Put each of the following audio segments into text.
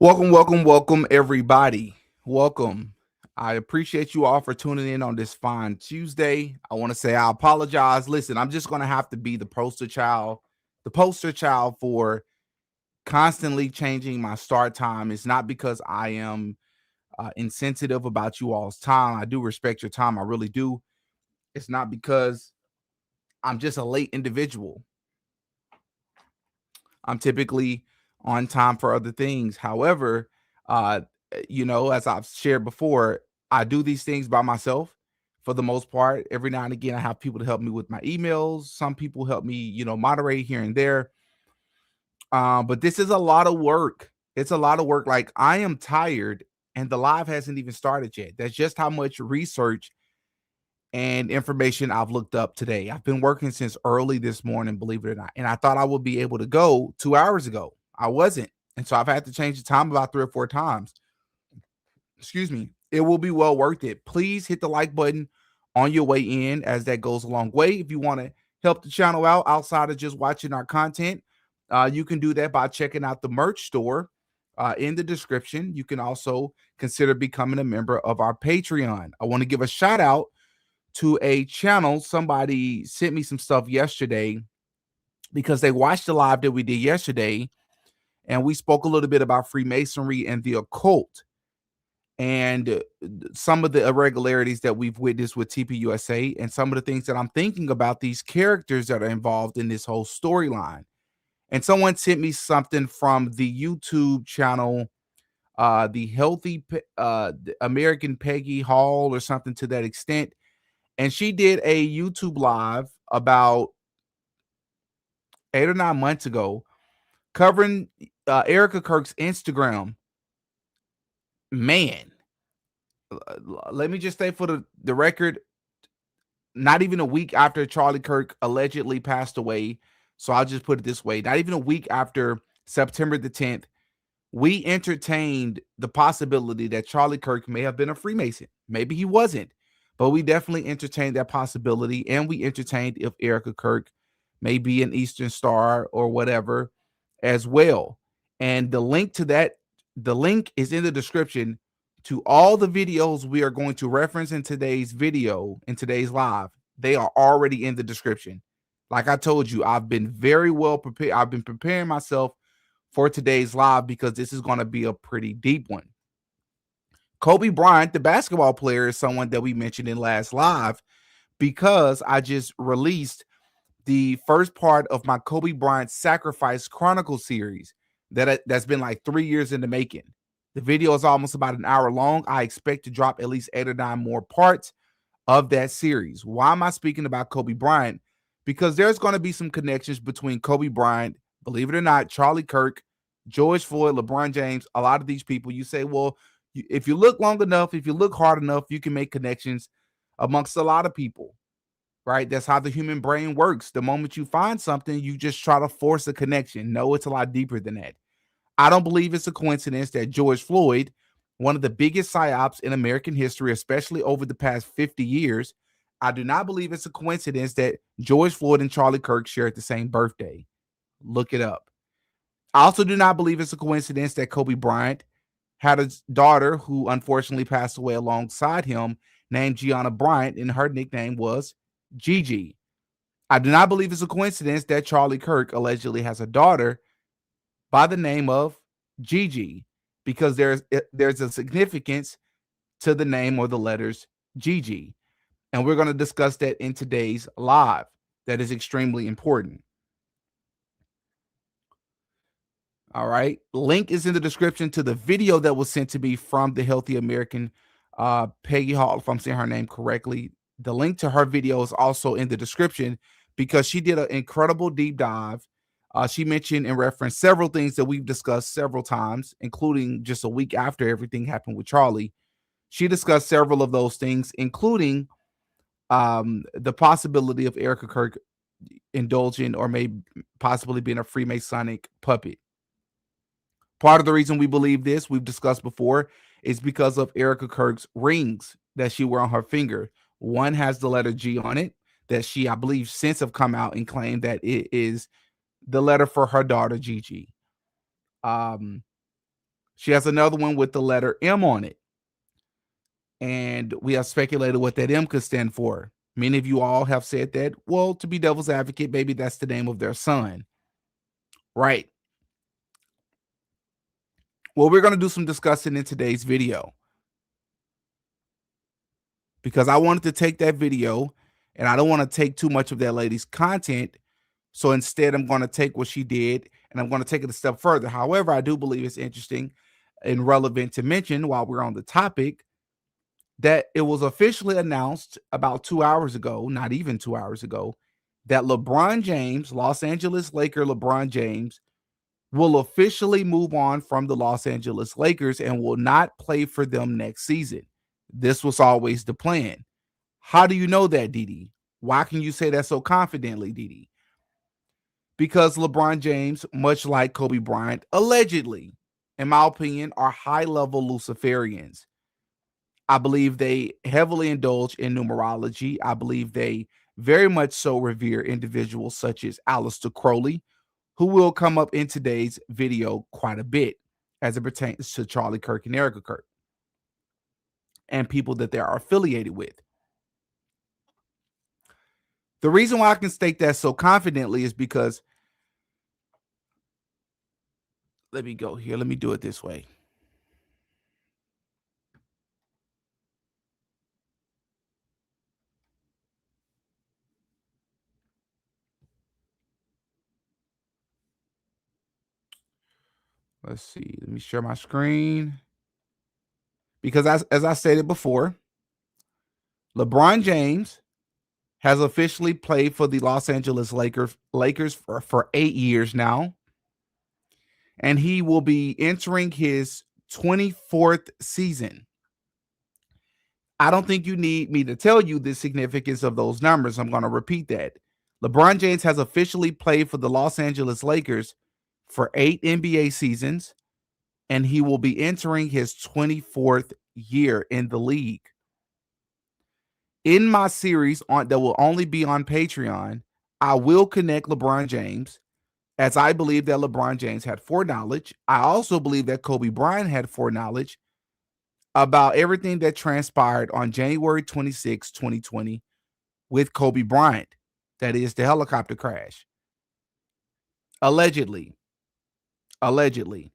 Welcome, everybody. Welcome. I appreciate you all for tuning in on this fine Tuesday. I want to say I apologize. Listen, I'm just going to have to be the poster child for constantly changing my start time. It's not because I am insensitive about you all's time. I do respect your time. I really do. It's not because I'm just a late individual. I'm typically on time for other things. However, uh, as I've shared before, I do these things by myself for the most part. Every now and again, I have people to help me with my emails. Some people help me, moderate here and there. But this is a lot of work. It's a lot of work. Like, I am tired and the live hasn't even started yet. That's just how much research and information I've looked up today. I've been working since early this morning, believe it or not. And I thought I would be able to go 2 hours ago. I wasn't. And so I've had to change the time about 3 or 4 times. Excuse me. It will be well worth it. Please hit the like button on your way in, as that goes a long way. If you want to help the channel out outside of just watching our content, you can do that by checking out the merch store in the description. You can also consider becoming a member of our Patreon. I want to give a shout out to a channel. Somebody sent me some stuff yesterday because they watched the live that we did yesterday, and we spoke a little bit about Freemasonry and the occult and some of the irregularities that we've witnessed with TPUSA and some of the things that I'm thinking about these characters that are involved in this whole storyline. And someone sent me something from the YouTube channel, the American Peggy Hall or something to that extent. And she did a YouTube live about 8 or 9 months ago covering Erika Kirk's Instagram. Man, let me just say for the record, not even a week after Charlie Kirk allegedly passed away, so I'll just put it this way, not even a week after September the 10th, we entertained the possibility that Charlie Kirk may have been a Freemason. Maybe he wasn't, but we definitely entertained that possibility, and we entertained if Erika Kirk may be an Eastern Star or whatever as well. And the link is in the description to all the videos we are going to reference in today's video, in today's live. They are already in the description. Like I told you, I've been very well prepared. I've been preparing myself for today's live because this is going to be a pretty deep one. Kobe Bryant, the basketball player, is someone that we mentioned in last live because I just released the first part of my Kobe Bryant Sacrifice Chronicle series that's been like 3 years in the making. The video is almost about an hour long. I expect to drop at least 8 or 9 more parts of that series. Why am I speaking about Kobe Bryant? Because there's going to be some connections between Kobe Bryant, believe it or not, Charlie Kirk, George Floyd, LeBron James, a lot of these people. You say, well, if you look long enough, if you look hard enough, you can make connections amongst a lot of people, right? That's how the human brain works. The moment you find something, you just try to force a connection. No, it's a lot deeper than that. I don't believe it's a coincidence that George Floyd, one of the biggest psyops in American history, especially over the past 50 years, I do not believe it's a coincidence that George Floyd and Charlie Kirk shared the same birthday. Look it up. I also do not believe it's a coincidence that Kobe Bryant had a daughter who unfortunately passed away alongside him named Gianna Bryant, and her nickname was Gigi. I do not believe it's a coincidence that Charlie Kirk allegedly has a daughter by the name of Gigi, because there's a significance to the name or the letters Gigi. And we're going to discuss that in today's live. That is extremely important. All right. Link is in the description to the video that was sent to me from the Healthy American, Peggy Hall, if I'm saying her name correctly. The link to her video is also in the description because she did an incredible deep dive. She mentioned and referenced several things that we've discussed several times, including just a week after everything happened with Charlie. She discussed several of those things, including the possibility of Erika Kirk indulging or maybe possibly being a Freemasonic puppet. Part of the reason we believe this, we've discussed before, is because of Erika Kirk's rings that she wore on her finger. One has the letter G on it that she, I believe, since have come out and claimed that it is the letter for her daughter, Gigi. She has another one with the letter M on it. And we have speculated what that M could stand for. Many of you all have said that, well, to be devil's advocate, maybe that's the name of their son. Right. Well, we're going to do some discussing in today's video, because I wanted to take that video and I don't want to take too much of that lady's content. So instead, I'm going to take what she did and I'm going to take it a step further. However, I do believe it's interesting and relevant to mention, while we're on the topic, that it was officially announced about 2 hours ago, not even 2 hours ago, that LeBron James, Los Angeles Laker LeBron James, will officially move on from the Los Angeles Lakers and will not play for them next season. This was always the plan. How do you know that, Didi? Why can you say that so confidently, Didi? Because LeBron James, much like Kobe Bryant, allegedly, in my opinion, are high-level Luciferians. I believe they heavily indulge in numerology. I believe they very much so revere individuals such as Aleister Crowley, who will come up in today's video quite a bit as it pertains to Charlie Kirk and Erika Kirk and people that they are affiliated with. The reason why I can state that so confidently is because, let me go here. Let me do it this way. Let's see. Let me share my screen. Because as I stated before, LeBron James has officially played for the Los Angeles Lakers for 8 years now. And he will be entering his 24th season. I don't think you need me to tell you the significance of those numbers. I'm going to repeat that. LeBron James has officially played for the Los Angeles Lakers for 8 NBA seasons, and he will be entering his 24th year in the league. In my series that will only be on Patreon, I will connect LeBron James, as I believe that LeBron James had foreknowledge. I also believe that Kobe Bryant had foreknowledge about everything that transpired on January 26, 2020 with Kobe Bryant. That is the helicopter crash. Allegedly. Allegedly.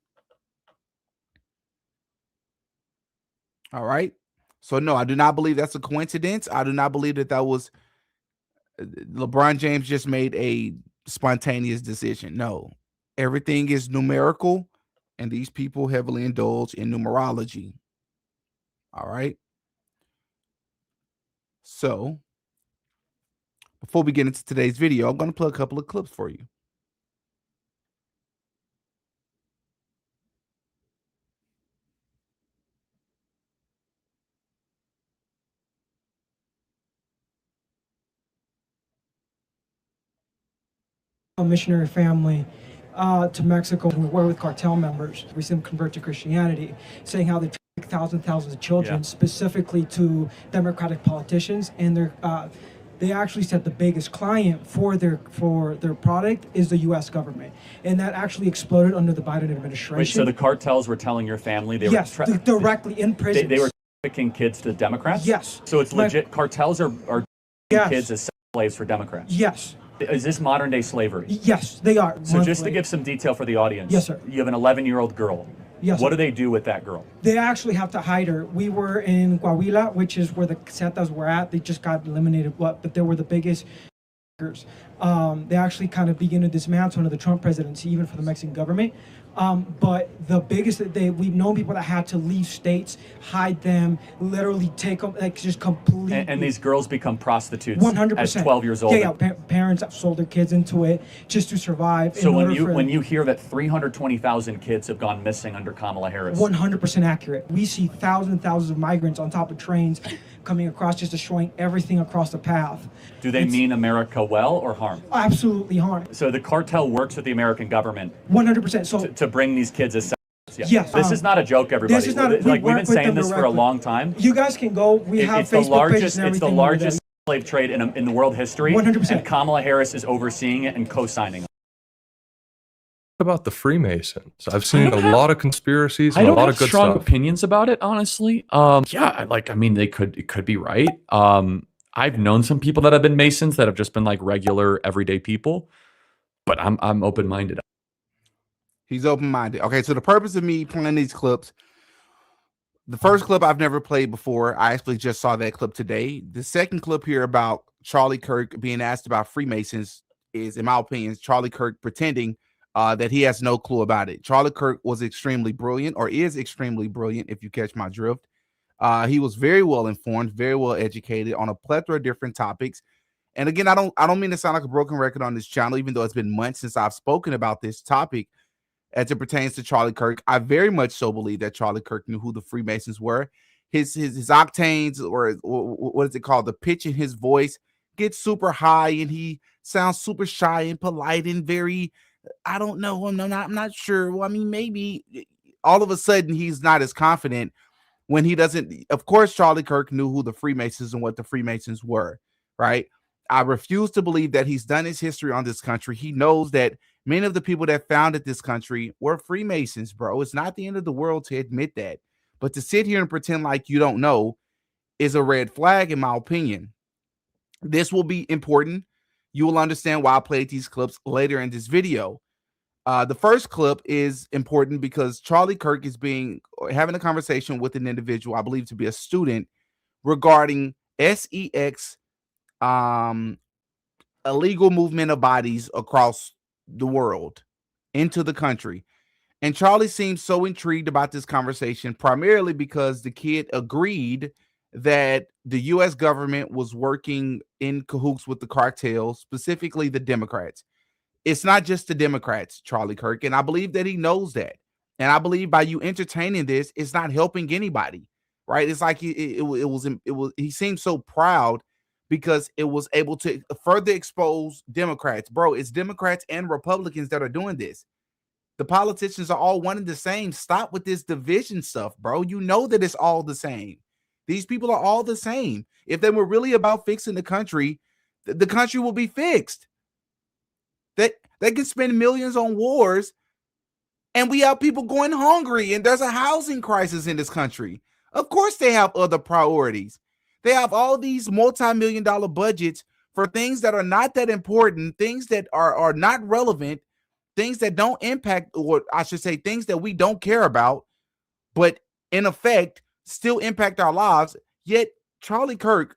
All right. So no, I do not believe that's a coincidence. I do not believe that was LeBron James just made a spontaneous decision. No, everything is numerical, and these people heavily indulge in numerology. All right. So before we get into today's video, I'm going to play a couple of clips for you. A missionary family to Mexico. We were with cartel members. We see them convert to Christianity, saying how they take thousands of children, specifically to Democratic politicians, and they actually said the biggest client for their product is the U.S. government, and that actually exploded under the Biden administration. Wait, so the cartels were telling your family they were directly in prison. They were trafficking kids to Democrats? Yes. So it's legit. Cartels are kids as slaves for Democrats? Yes. Is this modern day slavery? Yes, they are. So just to give some detail for the audience. Yes, sir. You have an 11-year-old girl. Yes. What do they do with that girl? They actually have to hide her. We were in Coahuila, which is where the Santas were at. They just got eliminated, but they were the biggest. They actually kind of begin to dismantle under the Trump presidency, even for the Mexican government. But the biggest we've known people that had to leave states, hide them, literally take them, like just completely. And these girls become prostitutes 100% at 12 years old. Yeah, parents have sold their kids into it just to survive. So when you hear that 320,000 kids have gone missing under Kamala Harris. 100% accurate. We see thousands and thousands of migrants on top of trains coming across, just destroying everything across the path. Do they mean America well or harm? Absolutely harm. So the cartel works with the American government 100%. So to bring these kids as yes. This is not a joke, everybody. This is not. We've been saying this for a long time. You guys can go. We have Facebook pages and everything. It's the largest slave trade in the world history. 100%. And Kamala Harris is overseeing it and co-signing it. about the Freemasons? I've seen a lot of conspiracies I and a don't lot have of good strong stuff. opinions about it, honestly. Yeah, like I mean, it could be right. I've known some people that have been Masons that have just been like regular everyday people, but I'm open minded. He's open-minded. Okay, so the purpose of me playing these clips, the first clip I've never played before. I actually just saw that clip today. The second clip here about Charlie Kirk being asked about Freemasons is, in my opinion, Charlie Kirk pretending that he has no clue about it. Charlie Kirk was extremely brilliant, or is extremely brilliant, if you catch my drift. He was very well informed, very well educated on a plethora of different topics. And again, I don't mean to sound like a broken record on this channel, even though it's been months since I've spoken about this topic as it pertains to Charlie Kirk. I very much so believe that Charlie Kirk knew who the Freemasons were. His octanes, or what is it called? The pitch in his voice gets super high, and he sounds super shy and polite and very, I don't know. I'm not sure. Well, I mean, maybe all of a sudden he's not as confident when he doesn't. Of course, Charlie Kirk knew who the Freemasons and what the Freemasons were, right? I refuse to believe that he's done his history on this country. He knows that many of the people that founded this country were Freemasons, bro. It's not the end of the world to admit that. But to sit here and pretend like you don't know is a red flag, in my opinion. This will be important. You will understand why I played these clips later in this video. The first clip is important because Charlie Kirk is having a conversation with an individual, I believe to be a student, regarding SEX, illegal movement of bodies across the world into the country. And Charlie seems so intrigued about this conversation, primarily because the kid agreed that the U.S. government was working in cahoots with the cartels, specifically the Democrats. It's not just the Democrats, Charlie Kirk, and I believe that he knows that. And I believe by you entertaining this, it's not helping anybody, right? It's like he seemed so proud because it was able to further expose Democrats. Bro, it's Democrats and Republicans that are doing this. The politicians are all one and the same. Stop with this division stuff, bro. You know that it's all the same. These people are all the same. If they were really about fixing the country, the country will be fixed. They can spend millions on wars, and we have people going hungry, and there's a housing crisis in this country. Of course they have other priorities. They have all these multi-million-dollar budgets for things that are not that important, things that are not relevant, things that don't impact, or I should say things that we don't care about, but in effect still impact our lives. Yet Charlie Kirk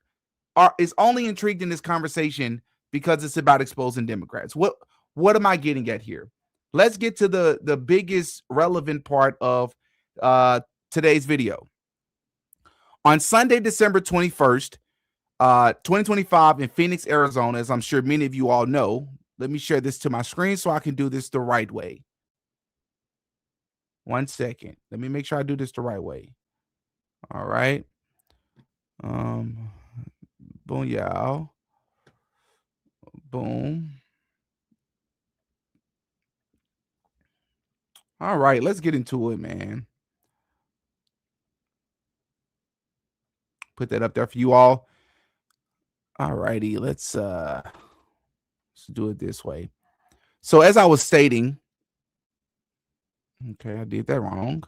is only intrigued in this conversation because it's about exposing Democrats. What am I getting at here? Let's get to the biggest relevant part of today's video. On Sunday, December 21st, 2025 in Phoenix, Arizona, as I'm sure many of you all know. Let me share this to my screen so I can do this the right way. 1 second. Let me make sure I do this the right way. All right. Boom, y'all. Boom. All right, let's get into it, man. Put that up there for you all. All righty, let's do it this way. So as I was stating, okay, I did that wrong.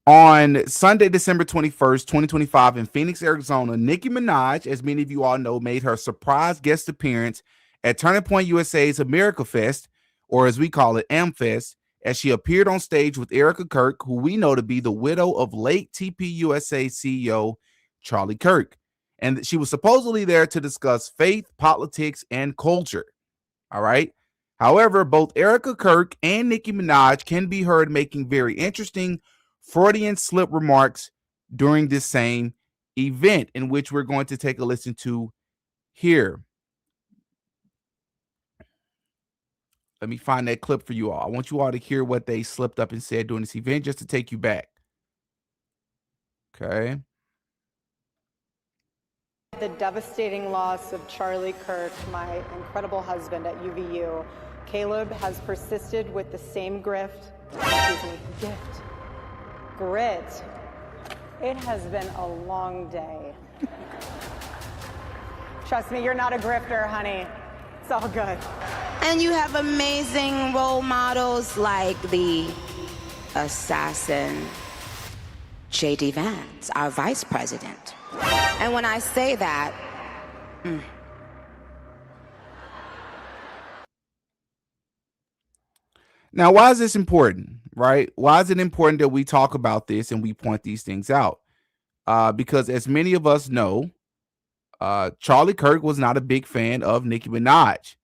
On Sunday, December 21st, 2025 in Phoenix, Arizona, Nicki Minaj, as many of you all know, made her surprise guest appearance at Turning Point USA's America Fest, or as we call it, AmFest, as she appeared on stage with Erika Kirk, who we know to be the widow of late TPUSA CEO Charlie Kirk. And she was supposedly there to discuss faith, politics, and culture. All right. However, both Erika Kirk and Nicki Minaj can be heard making very interesting Freudian slip remarks during this same event, in which we're going to take a listen to here. Let me find that clip for you all. I want you all to hear what they slipped up and said during this event, just to take you back. Okay. The devastating loss of Charlie Kirk, my incredible husband at UVU, Caleb has persisted with the same grit. It has been a long day. Trust me, you're not a grifter, honey. It's all good. And you have amazing role models like the assassin J.D. Vance, our vice president. And when I say that, Now, why is this important, right? Why is it important that we talk about this and we point these things out? Because as many of us know, Charlie Kirk was not a big fan of Nicki Minaj.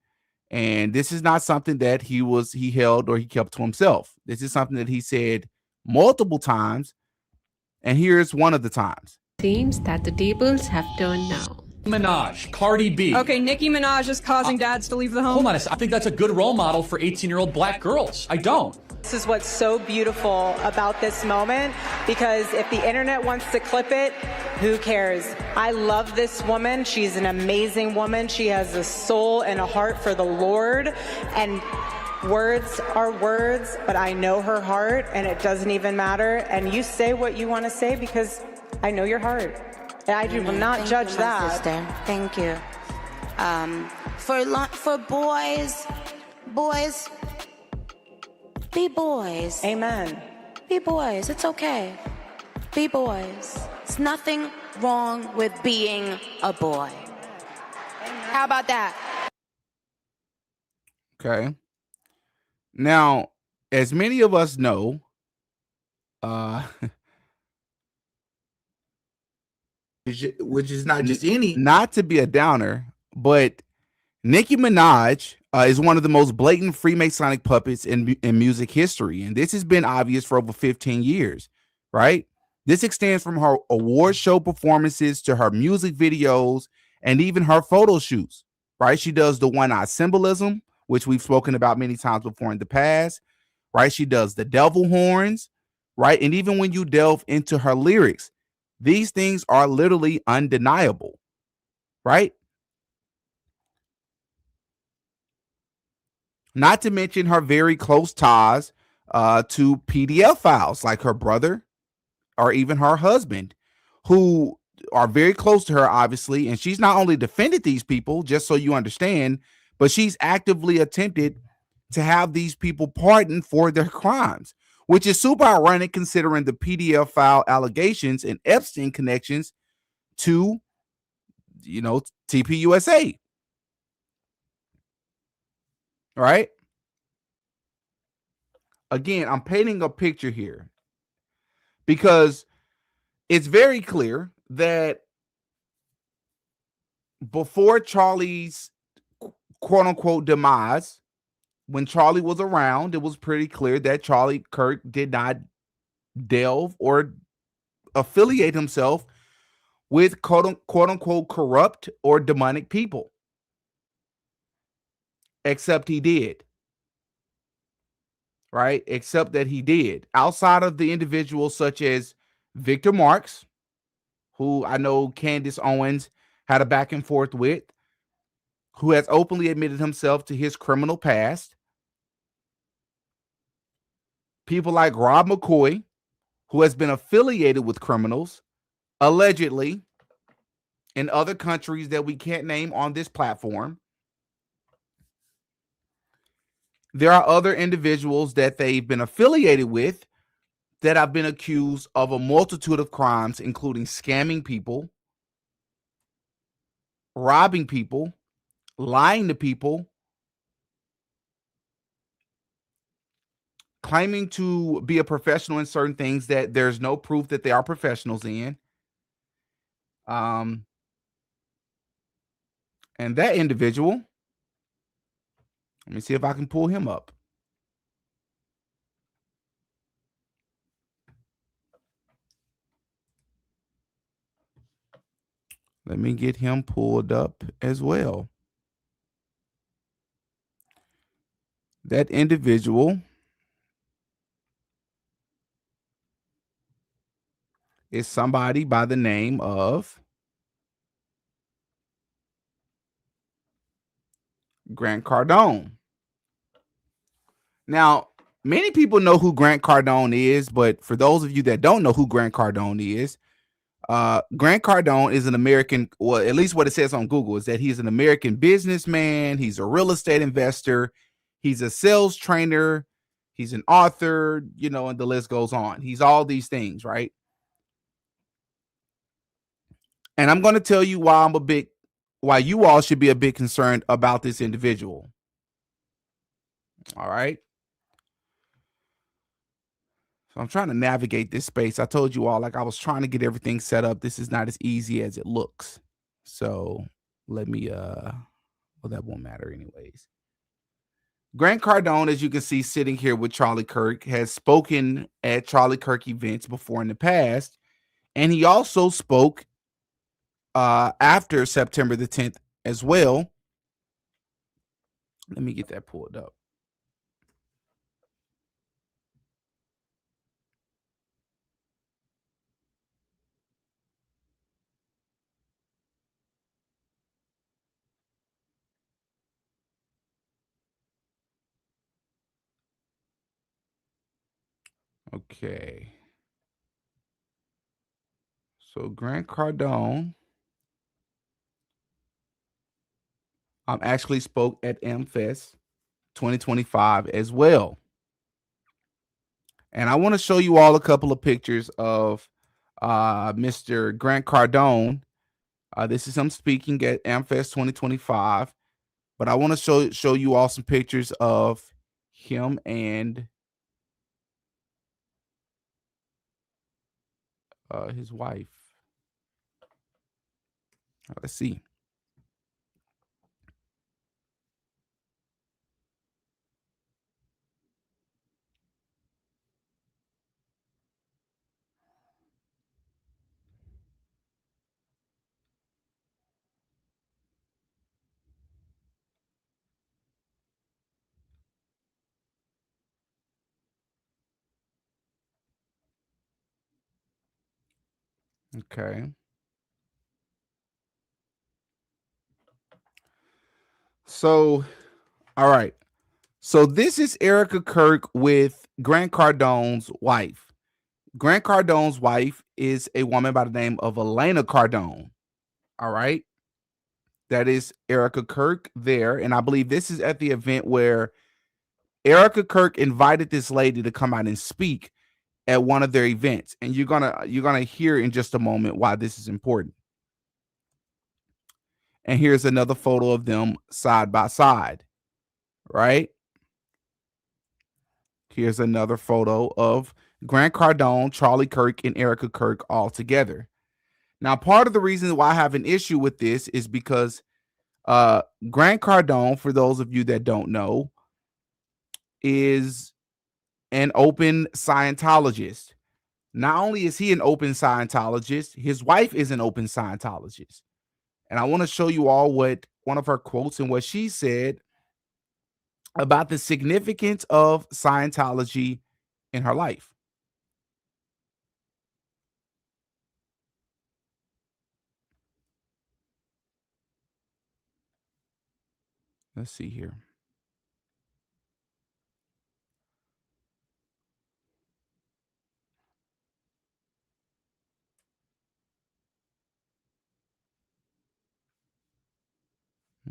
And this is not something that he held or he kept to himself. This is something that he said multiple times. And here's one of the times. Seems that the tables have turned now. Minaj, Cardi B. Okay, Nicki Minaj is causing dads to leave the home. Hold on a second. I think that's a good role model for 18-year-old black girls. I don't. This is what's so beautiful about this moment, because if the internet wants to clip it, who cares? I love this woman. She's an amazing woman. She has a soul and a heart for the Lord. And words are words, but I know her heart, and it doesn't even matter. And you say what you want to say because I know your heart. And I will not judge that. Sister. Thank you. For boys, be boys. Amen. Be boys. It's okay. Be boys. It's nothing wrong with being a boy. How about that? Okay. Now, as many of us know, which is not just any, not to be a downer, but Nicki Minaj is one of the most blatant Freemasonic puppets in music history. And this has been obvious for over 15 years, right? This extends from her award show performances to her music videos and even her photo shoots, right? She does the one-eye symbolism, which we've spoken about many times before in the past, right? She does the devil horns, right? And even when you delve into her lyrics, these things are literally undeniable, right? Not to mention her very close ties to PDF files, like her brother or even her husband, who are very close to her, obviously. And she's not only defended these people, just so you understand, but she's actively attempted to have these people pardoned for their crimes, which is super ironic considering the PDF file allegations and Epstein connections to, TPUSA. Right? Again, I'm painting a picture here because it's very clear that before Charlie's quote unquote demise, when Charlie was around, it was pretty clear that Charlie Kirk did not delve or affiliate himself with quote unquote corrupt or demonic people. Except he did. Right? Except that he did. Outside of the individuals such as Victor Marx, who I know Candace Owens had a back and forth with, who has openly admitted himself to his criminal past. People like Rob McCoy, who has been affiliated with criminals, allegedly, in other countries that we can't name on this platform. There are other individuals that they've been affiliated with that have been accused of a multitude of crimes, including scamming people, robbing people, lying to people, claiming to be a professional in certain things that there's no proof that they are professionals in. And that individual, let me see if I can pull him up. Let me get him pulled up as well. That individual is somebody by the name of Grant Cardone. Now, many people know who Grant Cardone is, but for those of you that don't know who Grant Cardone is, Grant Cardone is an American, well, at least what it says on Google is that he's an American businessman. He's a real estate investor. He's a sales trainer. He's an author, and the list goes on. He's all these things, right? And I'm going to tell you why you all should be a bit concerned about this individual. All right. So I'm trying to navigate this space. I told you all, I was trying to get everything set up. This is not as easy as it looks. So let me, well, that won't matter anyways. Grant Cardone, as you can see, sitting here with Charlie Kirk, has spoken at Charlie Kirk events before in the past. And he also spoke after September the 10th as well. Let me get that pulled up. Okay. So Grant Cardone actually spoke at MFest 2025 as well. And I want to show you all a couple of pictures of Mr. Grant Cardone. This is him speaking at MFest 2025. But I want to show you all some pictures of him and his wife. Let's see. Okay. So, all right. So this is Erika Kirk with Grant Cardone's wife. Grant Cardone's wife is a woman by the name of Elena Cardone. All right. That is Erika Kirk there. And I believe this is at the event where Erika Kirk invited this lady to come out and speak at one of their events. And you're gonna hear in just a moment why this is important. And here's another photo of them side by side, right? Here's another photo of Grant Cardone, Charlie Kirk, and Erika Kirk all together. Now, part of the reason why I have an issue with this is because Grant Cardone, for those of you that don't know, is an open Scientologist. Not only is he an open Scientologist, his wife is an open Scientologist. And I want to show you all what one of her quotes and what she said about the significance of Scientology in her life. Let's see here.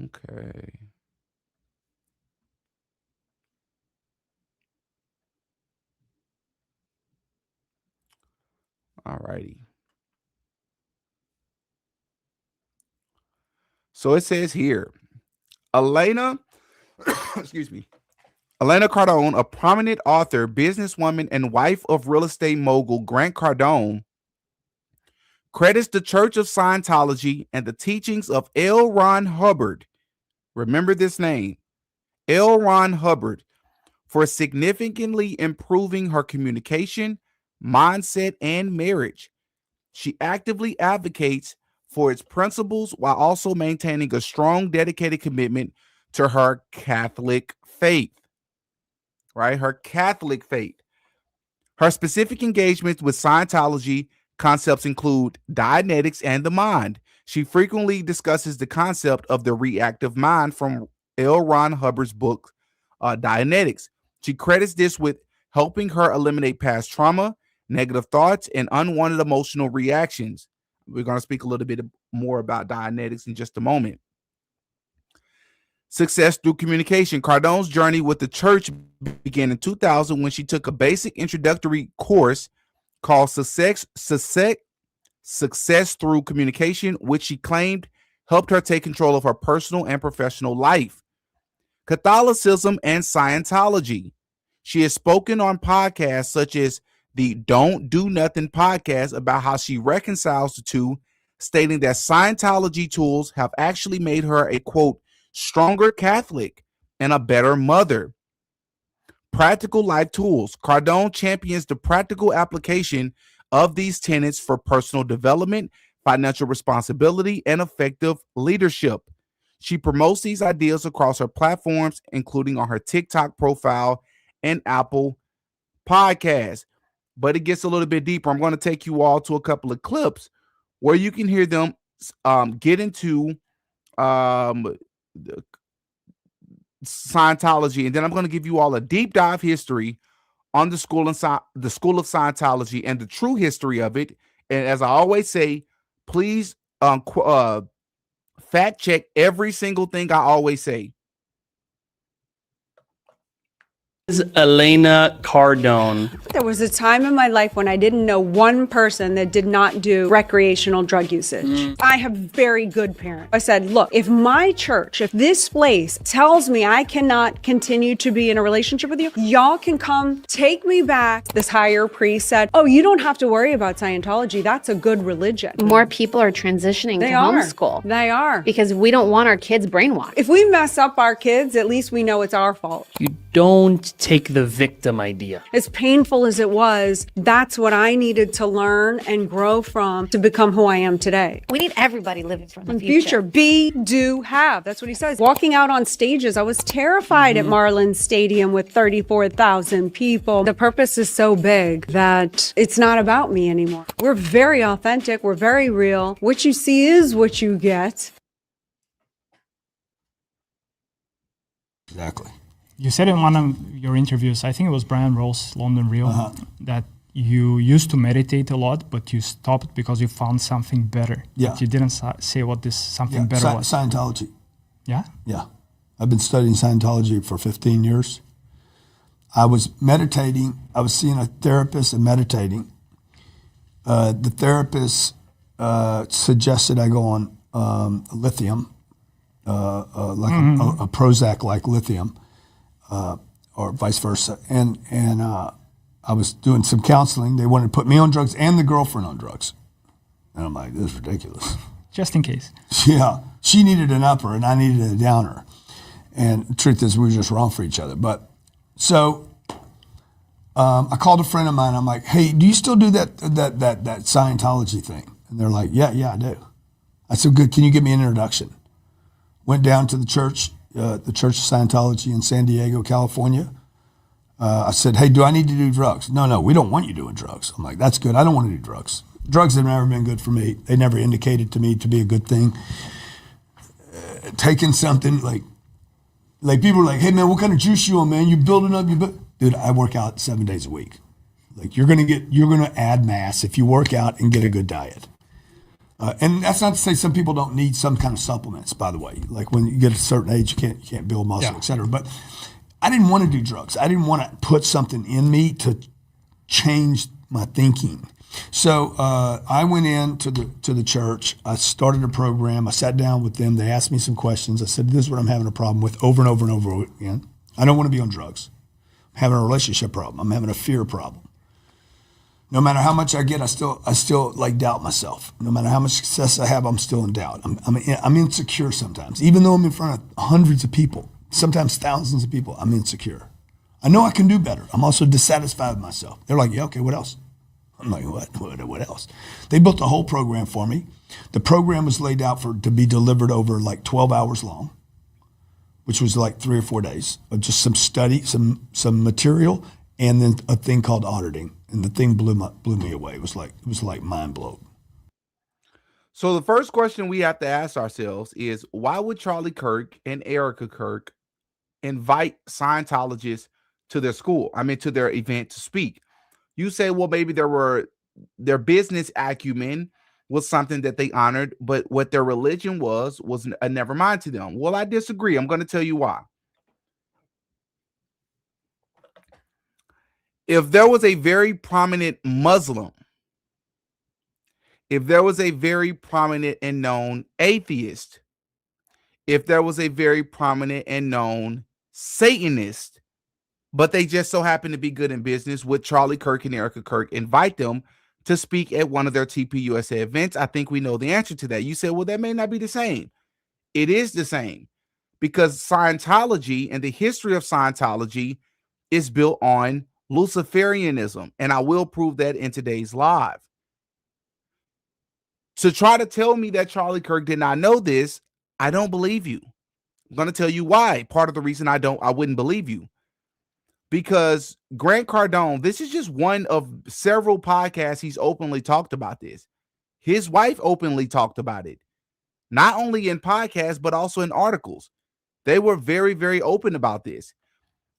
Okay. All righty. So it says here, Elena, excuse me, Elena Cardone, a prominent author, businesswoman, and wife of real estate mogul Grant Cardone, credits the Church of Scientology and the teachings of L. Ron Hubbard. Remember this name, L. Ron Hubbard, for significantly improving her communication, mindset, and marriage. She actively advocates for its principles while also maintaining a strong, dedicated commitment to her Catholic faith. Right? Her Catholic faith. Her specific engagements with Scientology concepts include Dianetics and the mind. She frequently discusses the concept of the reactive mind from L. Ron Hubbard's book, Dianetics. She credits this with helping her eliminate past trauma, negative thoughts, and unwanted emotional reactions. We're going to speak a little bit more about Dianetics in just a moment. Success through communication. Cardone's journey with the church began in 2000 when she took a basic introductory course called Success Through Communication, which she claimed helped her take control of her personal and professional life. Catholicism and Scientology. She has spoken on podcasts such as the Don't Do Nothing podcast about how she reconciles the two, stating that Scientology tools have actually made her a, quote, stronger Catholic and a better mother. Practical life tools. Cardone champions the practical application of these tenets for personal development, financial responsibility, and effective leadership. She promotes these ideas across her platforms, including on her TikTok profile and Apple Podcasts. But it gets a little bit deeper. I'm going to take you all to a couple of clips where you can hear them get into Scientology, and then I'm going to give you all a deep dive history on the school of Scientology and the true history of it. And as I always say, please fact check every single thing I always say. Is Elena Cardone. There was a time in my life when I didn't know one person that did not do recreational drug usage. I have very good parents. I said, look, if my church, if this place tells me I cannot continue to be in a relationship with you, y'all can come take me back. This higher priest said, oh, you don't have to worry about Scientology. That's a good religion. More people are transitioning to homeschool. They are. Because we don't want our kids brainwashed. If we mess up our kids, at least we know it's our fault. You don't take the victim idea. As painful as it was, that's what I needed to learn and grow from to become who I am today. We need everybody living from the future. Be, do, have. That's what he says. Walking out on stages, I was terrified at Marlins Stadium with 34,000 people. The purpose is so big that it's not about me anymore. We're very authentic. We're very real. What you see is what you get. Exactly. You said in one of your interviews, I think it was Brian Rose, London Real, that you used to meditate a lot, but you stopped because you found something better. Yeah. But you didn't say what this something better was. Scientology. Yeah? Yeah. I've been studying Scientology for 15 years. I was meditating. I was seeing a therapist and meditating. The therapist suggested I go on lithium, like a Prozac-like lithium. Or vice versa. And I was doing some counseling. They wanted to put me on drugs and the girlfriend on drugs. And I'm like, this is ridiculous. Just in case. Yeah. She needed an upper and I needed a downer. And the truth is we were just wrong for each other. But so I called a friend of mine. I'm like, hey, do you still do that Scientology thing? And they're like, yeah, I do. I said, good. Can you give me an introduction? Went down to the Church of Scientology in San Diego, California. I said, hey, do I need to do drugs? No, we don't want you doing drugs. I'm like, that's good. I don't want to do drugs. Drugs have never been good for me. They never indicated to me to be a good thing. Taking something like people are like, hey man, what kind of juice you on, man? You building up dude, I work out 7 days a week. Like you're gonna add mass if you work out and get a good diet. And that's not to say some people don't need some kind of supplements, by the way. Like when you get a certain age, you can't build muscle, et cetera. But I didn't want to do drugs. I didn't want to put something in me to change my thinking. So I went in to the church. I started a program. I sat down with them. They asked me some questions. I said, this is what I'm having a problem with over and over and over again. I don't want to be on drugs. I'm having a relationship problem. I'm having a fear problem. No matter how much I get, I still like doubt myself. No matter how much success I have, I'm still in doubt. I'm insecure sometimes. Even though I'm in front of hundreds of people, sometimes thousands of people, I'm insecure. I know I can do better. I'm also dissatisfied with myself. They're like, yeah, okay, what else? I'm like, what else? They built a whole program for me. The program was laid out to be delivered over like 12 hours long, which was like 3 or 4 days of just some study, some material, and then a thing called auditing. And the thing blew me away. It was like mind blown. So the first question we have to ask ourselves is, why would Charlie Kirk and Erika Kirk invite Scientologists to their school? To their event to speak. You say, well, maybe their business acumen was something that they honored, but what their religion was a never mind to them. Well, I disagree. I'm going to tell you why. If there was a very prominent Muslim, if there was a very prominent and known atheist, if there was a very prominent and known Satanist, but they just so happen to be good in business, would Charlie Kirk and Erika Kirk invite them to speak at one of their TPUSA events? I think we know the answer to that. You said, well, that may not be the same. It is the same, because Scientology and the history of Scientology is built on Luciferianism, and I will prove that in today's live. To try to tell me that Charlie Kirk did not know this, I don't believe you. I'm going to tell you why. Part of the reason I wouldn't believe you, because Grant Cardone, this is just one of several podcasts he's openly talked about this. His wife openly talked about it, not only in podcasts, but also in articles. They were very, very open about this.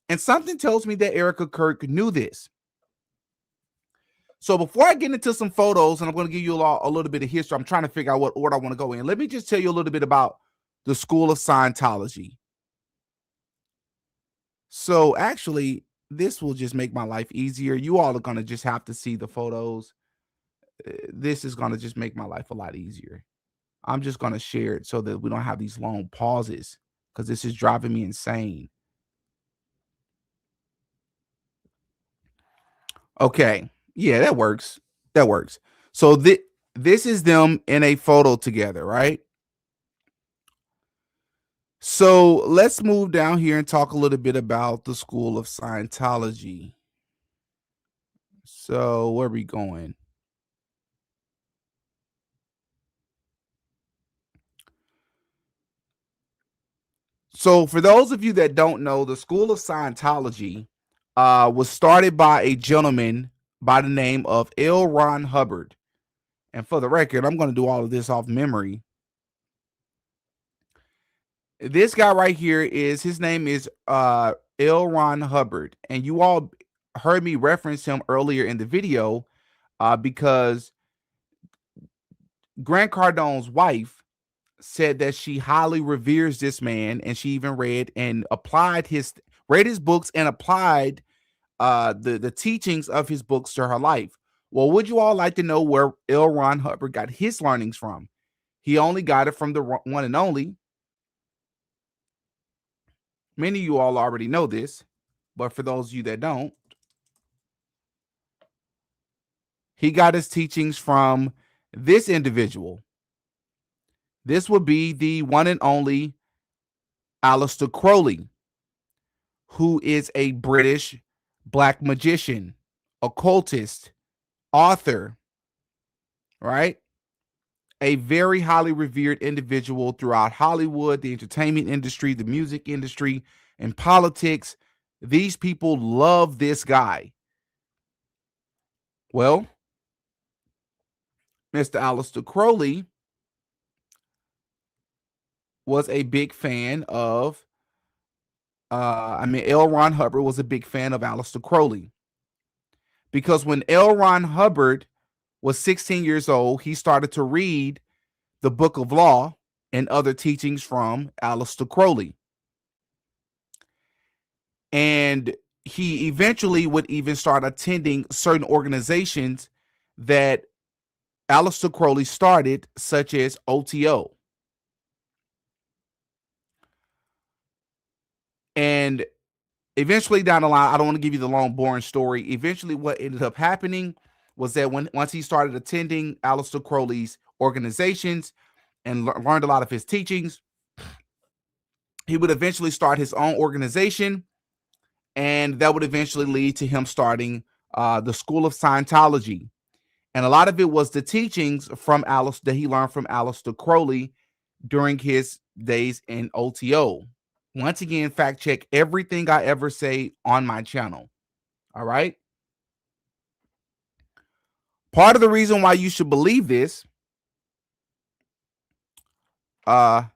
And something tells me that Erika Kirk knew this. So before I get into some photos, and I'm going to give you a little bit of history, I'm trying to figure out what order I want to go in. Let me just tell you a little bit about the School of Scientology. So actually, this will just make my life easier. You all are going to just have to see the photos. This is going to just make my life a lot easier. I'm just going to share it so that we don't have these long pauses, because this is driving me insane. Okay. Yeah, that works. That works. So this is them in a photo together, right? So let's move down here and talk a little bit about the School of Scientology. So where are we going? So for those of you that don't know, the School of Scientology was started by a gentleman by the name of L. Ron Hubbard. And for the record, I'm going to do all of this off memory. This guy right here his name is L. Ron Hubbard. And you all heard me reference him earlier in the video because Grant Cardone's wife said that she highly reveres this man, and she even read his books and applied the teachings of his books to her life. Well, would you all like to know where L. Ron Hubbard got his learnings from? He only got it from the one and only. Many of you all already know this, but for those of you that don't, he got his teachings from this individual. This would be the one and only Aleister Crowley, who is a British black magician, occultist, author, right? A very highly revered individual throughout Hollywood, the entertainment industry, the music industry, and politics. These people love this guy. Well, Mr. Aleister Crowley was a big fan of, L. Ron Hubbard was a big fan of Aleister Crowley. Because when L. Ron Hubbard was 16 years old, he started to read the Book of Law and other teachings from Aleister Crowley. And he eventually would even start attending certain organizations that Aleister Crowley started, such as OTO. And eventually down the line, I don't want to give you the long, boring story. Eventually what ended up happening was that once he started attending Aleister Crowley's organizations and learned a lot of his teachings, he would eventually start his own organization, and that would eventually lead to him starting the School of Scientology. And a lot of it was the teachings from that he learned from Aleister Crowley during his days in OTO. Once again, fact check everything I ever say on my channel. All right. Part of the reason why you should believe this, let's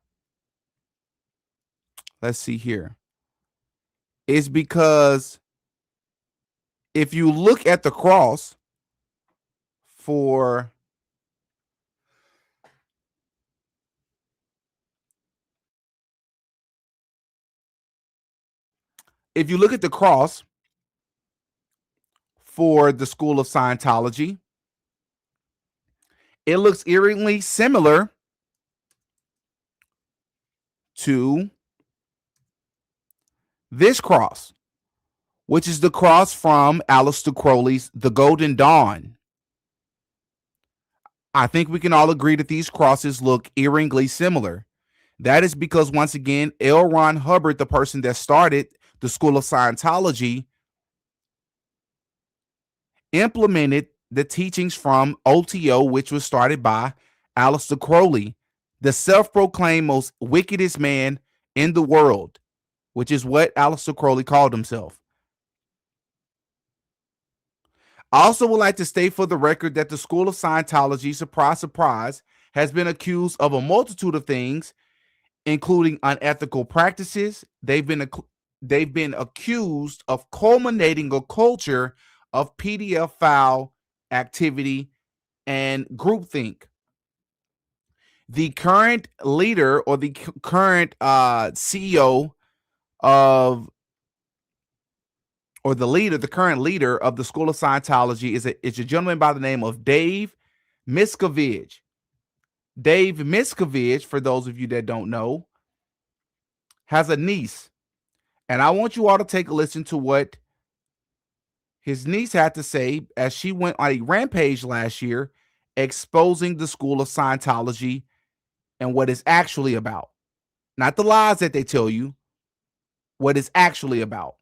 see here, is because if you look at the cross for if you look at the cross for the School of Scientology, it looks eerily similar to this cross, which is the cross from Aleister Crowley's The Golden Dawn. I think we can all agree that these crosses look eerily similar. That is because, once again, L. Ron Hubbard, the person that started the School of Scientology, implemented the teachings from OTO, which was started by Aleister Crowley, the self-proclaimed most wickedest man in the world, which is what Aleister Crowley called himself. I also would like to state for the record that the School of Scientology, surprise, surprise, has been accused of a multitude of things, including unethical practices. They've been accused of culminating a culture of PDF file activity and groupthink. The current leader, or the current CEO of, or the current leader of the School of Scientology is a gentleman by the name of Dave Miscavige. Dave Miscavige, for those of you that don't know, has a niece. And I want you all to take a listen to what his niece had to say as she went on a rampage last year exposing the School of Scientology and what it's actually about. Not the lies that they tell you, what it's actually about.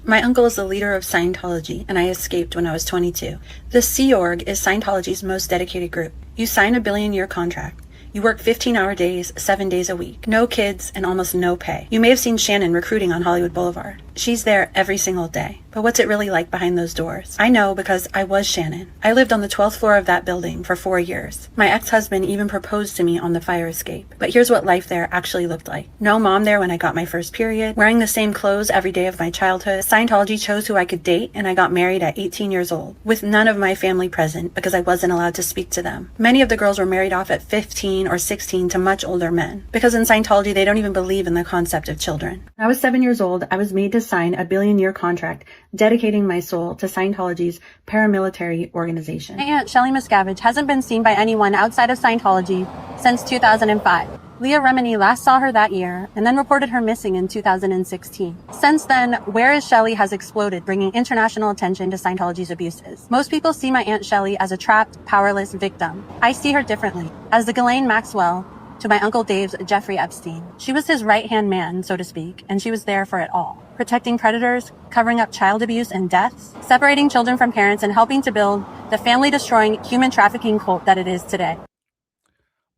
My uncle is the leader of Scientology, and I escaped when I was 22. The Sea Org is Scientology's most dedicated group. You sign a billion-year contract. You work 15-hour days, 7 days a week. No kids and almost no pay. You may have seen Shannon recruiting on Hollywood Boulevard. She's there every single day. But what's it really like behind those doors? I know because I was Shannon. I lived on the 12th floor of that building for 4 years. My ex-husband even proposed to me on the fire escape. But here's what life there actually looked like. No mom there when I got my first period. Wearing the same clothes every day of my childhood. Scientology chose who I could date, and I got married at 18 years old. With none of my family present because I wasn't allowed to speak to them. Many of the girls were married off at 15 or 16 to much older men. Because in Scientology, they don't even believe in the concept of children. When I was 7 years old, I was made to sign a billion-year contract dedicating my soul to Scientology's paramilitary organization. My aunt, Shelley Miscavige, hasn't been seen by anyone outside of Scientology since 2005. Leah Remini last saw her that year and then reported her missing in 2016. Since then, Where is Shelley has exploded, bringing international attention to Scientology's abuses. Most people see my Aunt Shelley as a trapped, powerless victim. I see her differently, as the Ghislaine Maxwell to my Uncle Dave's Jeffrey Epstein. She was his right-hand man, so to speak, and she was there for it all. Protecting predators, covering up child abuse and deaths, separating children from parents, and helping to build the family-destroying human trafficking cult that it is today.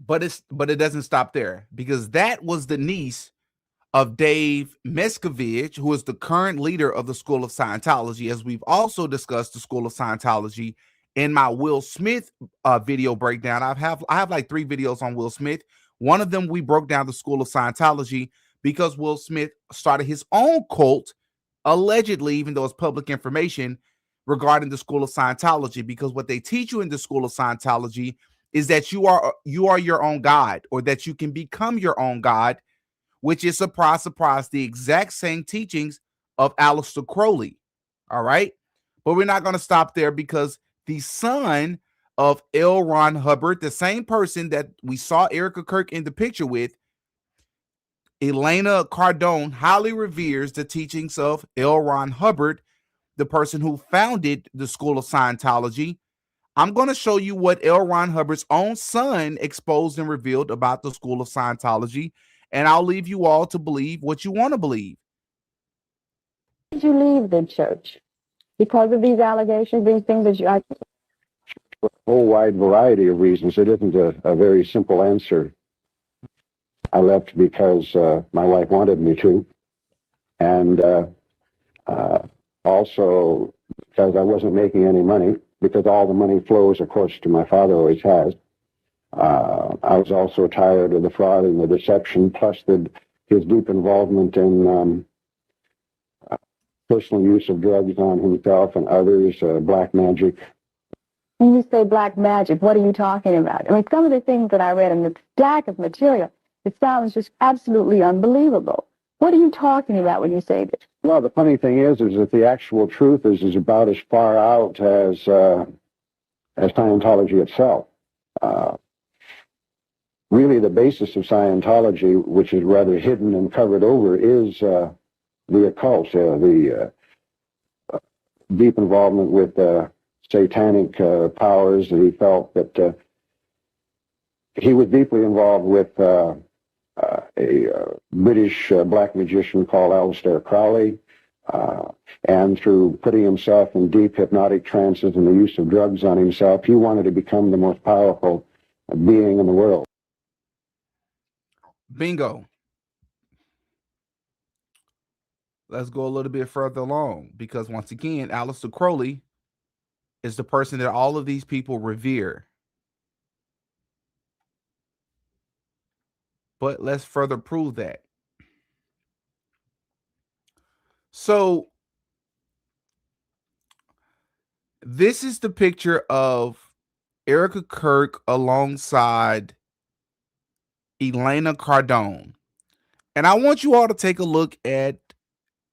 But it doesn't stop there, because that was the niece of Dave Miscavige, who is the current leader of the School of Scientology. As we've also discussed the School of Scientology in my Will Smith video breakdown. I have like 3 videos on Will Smith. One of them, we broke down the School of Scientology because Will Smith started his own cult, allegedly, even though it's public information, regarding the School of Scientology. Because what they teach you in the School of Scientology is that you are your own God, or that you can become your own God, which is, surprise, surprise, the exact same teachings of Aleister Crowley. All right. But we're not going to stop there, because the son of L. Ron Hubbard, the same person that we saw Erika Kirk in the picture with, Elena Cardone, highly reveres the teachings of L. Ron Hubbard, the person who founded the School of Scientology. I'm going to show you what L. Ron Hubbard's own son exposed and revealed about the School of Scientology, and I'll leave you all to believe what you want to believe. Did you leave the church because of these allegations, these things that you... A whole wide variety of reasons. It isn't a very simple answer. I left because my wife wanted me to, and also because I wasn't making any money, because all the money flows, of course, to my father, always has. I was also tired of the fraud and the deception, plus his deep involvement in personal use of drugs on himself and others, black magic. When you say black magic, what are you talking about? I mean, some of the things that I read in the stack of material, it sounds just absolutely unbelievable. What are you talking about when you say this? Well, the funny thing is that the actual truth is about as far out as Scientology itself. Really, the basis of Scientology, which is rather hidden and covered over, is the occult, the deep involvement with satanic powers. That he felt that he was deeply involved with a British black magician called Aleister Crowley, and through putting himself in deep hypnotic trances and the use of drugs on himself, he wanted to become the most powerful being in the world. Bingo. Let's go a little bit further along, because once again, Aleister Crowley is the person that all of these people revere. But let's further prove that. So this is the picture of Erika Kirk alongside Elena Cardone. And I want you all to take a look at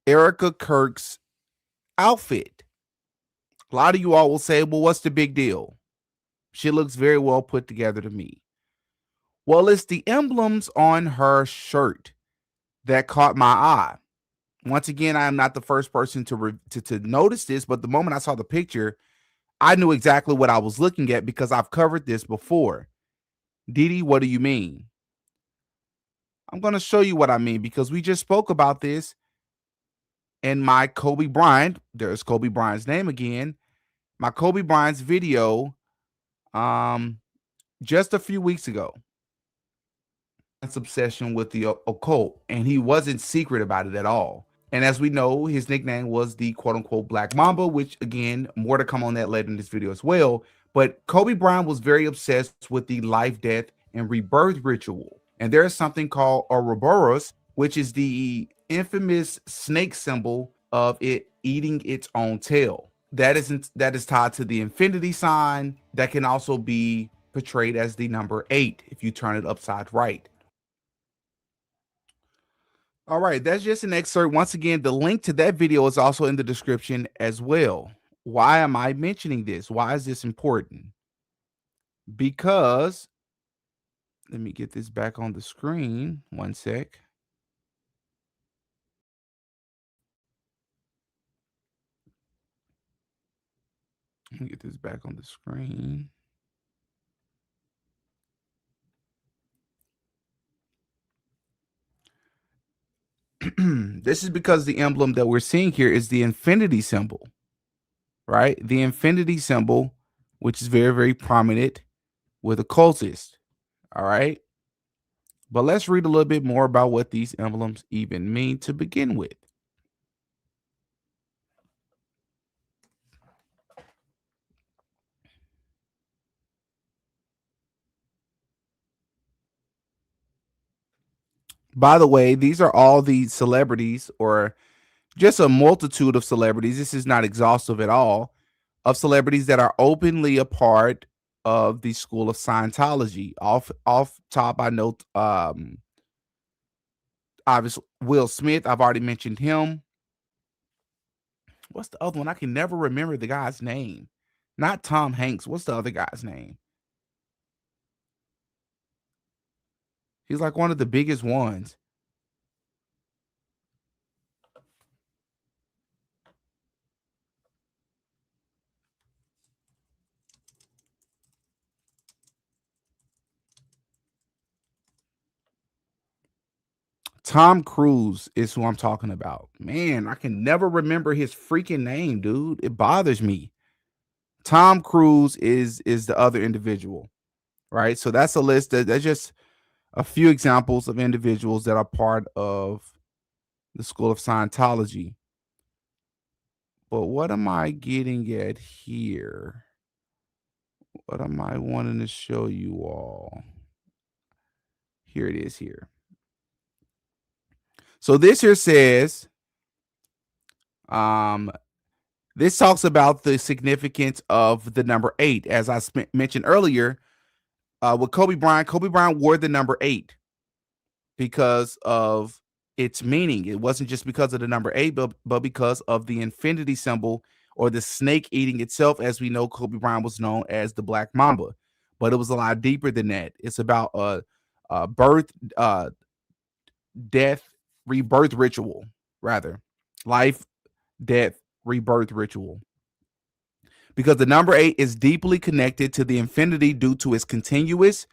Erika Kirk's outfit. A lot of you all will say, well, what's the big deal? She looks very well put together to me. Well, it's the emblems on her shirt that caught my eye. Once again, I am not the first person to notice this, but the moment I saw the picture, I knew exactly what I was looking at because I've covered this before. Didi, what do you mean? I'm going to show you what I mean, because we just spoke about this in my Kobe Bryant. There's Kobe Bryant's name again. My Kobe Bryant's video just a few weeks ago. That's obsession with the occult, and he wasn't secret about it at all. And as we know, his nickname was the quote-unquote Black Mamba, which, again, more to come on that later in this video as well. But Kobe Bryant was very obsessed with the life, death, and rebirth ritual. And there is something called Ouroboros, which is the infamous snake symbol of it eating its own tail. That is tied to the infinity sign that can also be portrayed as the number 8 if you turn it upside right. All right, that's just an excerpt. Once again, the link to that video is also in the description as well. Why am I mentioning this? Why is this important? Because, let me get this back on the screen. One sec. Let me get this back on the screen. This is because the emblem that we're seeing here is the infinity symbol, right? The infinity symbol, which is very, very prominent with occultists, all right? But let's read a little bit more about what these emblems even mean to begin with. By the way, these are all the celebrities, or just a multitude of celebrities. This is not exhaustive at all, of celebrities that are openly a part of the school of Scientology. Off top, I note obviously Will Smith. I've already mentioned him. What's the other one? I can never remember the guy's name. Not Tom Hanks. What's the other guy's name? He's like one of the biggest ones. Tom Cruise is who I'm talking about. Man, I can never remember his freaking name, dude. It bothers me. Tom Cruise is the other individual, right? So that's a list. That's just a few examples of individuals that are part of the school of Scientology. But what am I getting at here? What am I wanting to show you all? Here it is here. So this here says, this talks about the significance of the number 8. As I mentioned earlier, with Kobe Bryant wore the number 8 because of its meaning. It wasn't just because of the number 8, but because of the infinity symbol or the snake eating itself. As we know, Kobe Bryant was known as the Black Mamba, but it was a lot deeper than that. It's about birth, death, rebirth ritual, rather. Life, death, rebirth ritual. Because the number 8 is deeply connected to the infinity due to its continuous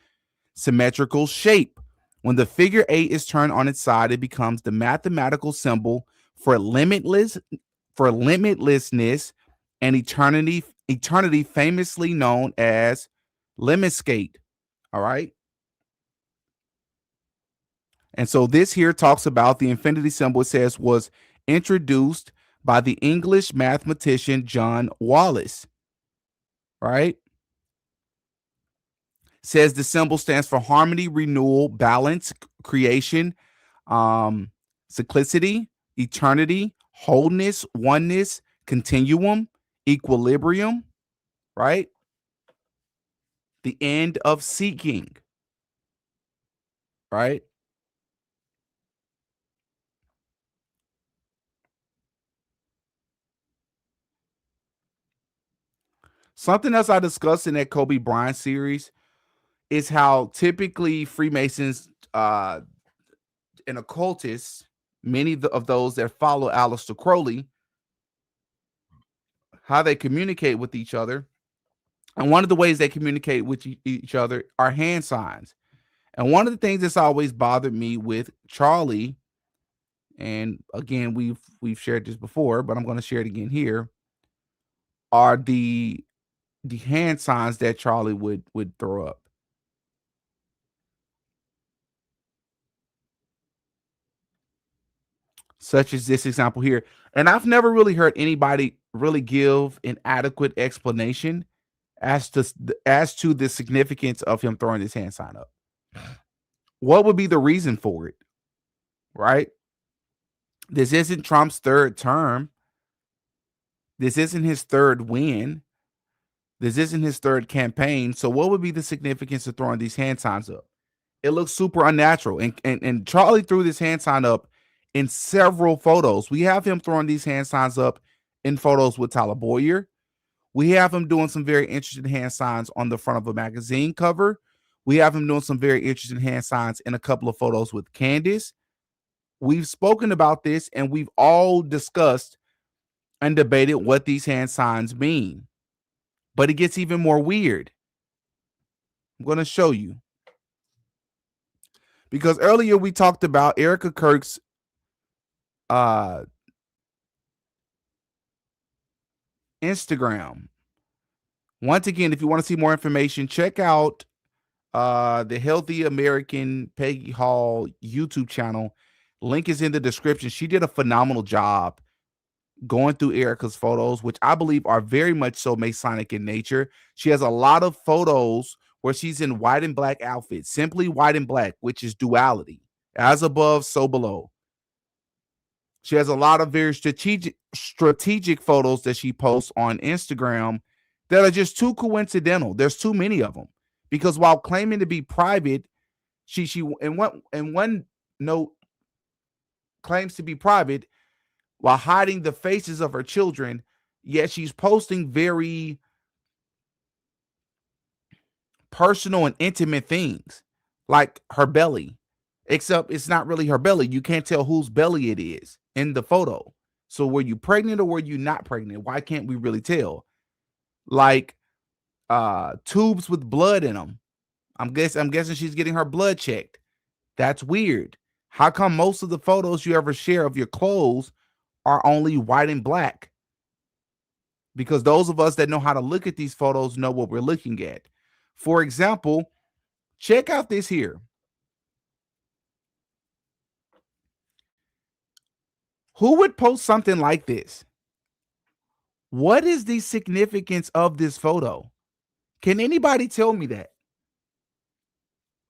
symmetrical shape. When the figure 8 is turned on its side, it becomes the mathematical symbol for limitlessness and eternity, famously known as lemniscate. All right. And so this here talks about the infinity symbol. It says was introduced by the English mathematician John Wallis. Right. Says the symbol stands for harmony, renewal, balance, creation, cyclicity, eternity, wholeness, oneness, continuum, equilibrium, right? The end of seeking, right? Something else I discussed in that Kobe Bryant series is how typically Freemasons and occultists, many of those that follow Aleister Crowley, how they communicate with each other. And one of the ways they communicate with each other are hand signs. And one of the things that's always bothered me with Charlie, and again, we've shared this before, but I'm going to share it again here, are the hand signs that Charlie would throw up. Such as this example here. And I've never really heard anybody really give an adequate explanation as to the significance of him throwing his hand sign up. What would be the reason for it? Right? This isn't Trump's third term. This isn't his third win. This isn't his third campaign. So what would be the significance of throwing these hand signs up? It looks super unnatural. And Charlie threw this hand sign up in several photos. We have him throwing these hand signs up in photos with Tyler Boyer. We have him doing some very interesting hand signs on the front of a magazine cover. We have him doing some very interesting hand signs in a couple of photos with Candace. We've spoken about this, and we've all discussed and debated what these hand signs mean. But it gets even more weird. I'm going to show you. Because earlier we talked about Erika Kirk's Instagram. Once again, if you want to see more information, check out the Healthy American Peggy Hall YouTube channel. Link is in the description. She did a phenomenal job going through Erika's photos, which I believe are very much so Masonic in nature. She has a lot of photos where she's in white and black outfits, simply white and black, which is duality. As above, so below. She has a lot of very strategic photos that she posts on Instagram that are just too coincidental. There's too many of them. Because while claiming to be private, she in one note claims to be private while hiding the faces of her children, yet she's posting very personal and intimate things like her belly, except it's not really her belly. You can't tell whose belly it is in the photo. So were you pregnant or were you not pregnant? Why can't we really tell? Like tubes with blood in them. I'm guessing she's getting her blood checked. That's weird. How come most of the photos you ever share of your clothes are only white and black? Because those of us that know how to look at these photos know what we're looking at. For example, check out this here. Who would post something like this? What is the significance of this photo? Can anybody tell me that?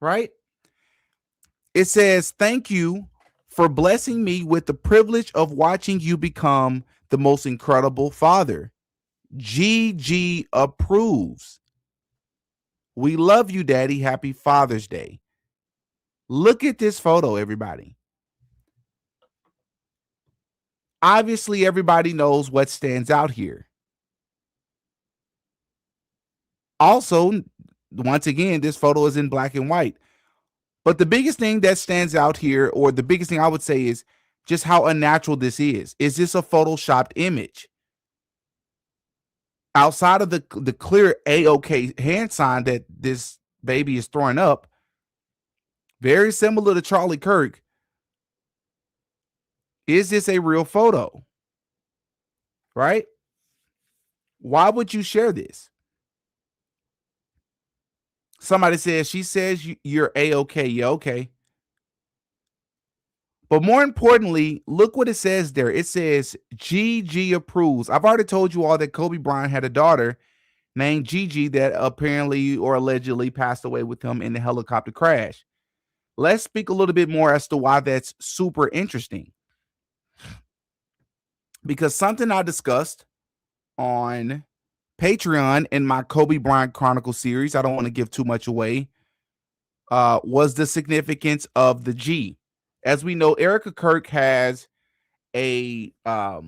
Right? It says, "Thank you for blessing me with the privilege of watching you become the most incredible father. GG approves. We love you, Daddy. Happy Father's Day." Look at this photo, everybody. Obviously, everybody knows what stands out here. Also, once again, this photo is in black and white. But the biggest thing that stands out here, or the biggest thing I would say, is just how unnatural this is. Is this a photoshopped image? Outside of the clear A-OK hand sign that this baby is throwing up, very similar to Charlie Kirk, is this a real photo? Right? Why would you share this? Somebody says, she says you're A-OK. Yeah, okay. But more importantly, look what it says there. It says GG approves. I've already told you all that Kobe Bryant had a daughter named Gigi that apparently or allegedly passed away with him in the helicopter crash. Let's speak a little bit more as to why that's super interesting. Because something I discussed on Patreon in my Kobe Bryant Chronicle series, I don't want to give too much away, was the significance of the G. As we know, Erika Kirk has she has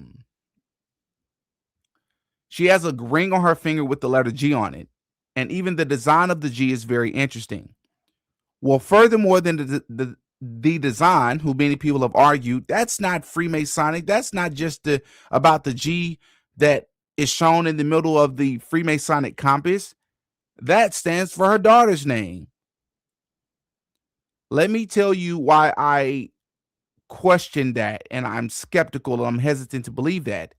a ring on her finger with the letter G on it. And even the design of the G is very interesting. Well, furthermore than the design, who many people have argued, that's not Freemasonic. That's not just about the G that is shown in the middle of the Freemasonic compass. That stands for her daughter's name. Let me tell you why I question that, and I'm skeptical and I'm hesitant to believe that.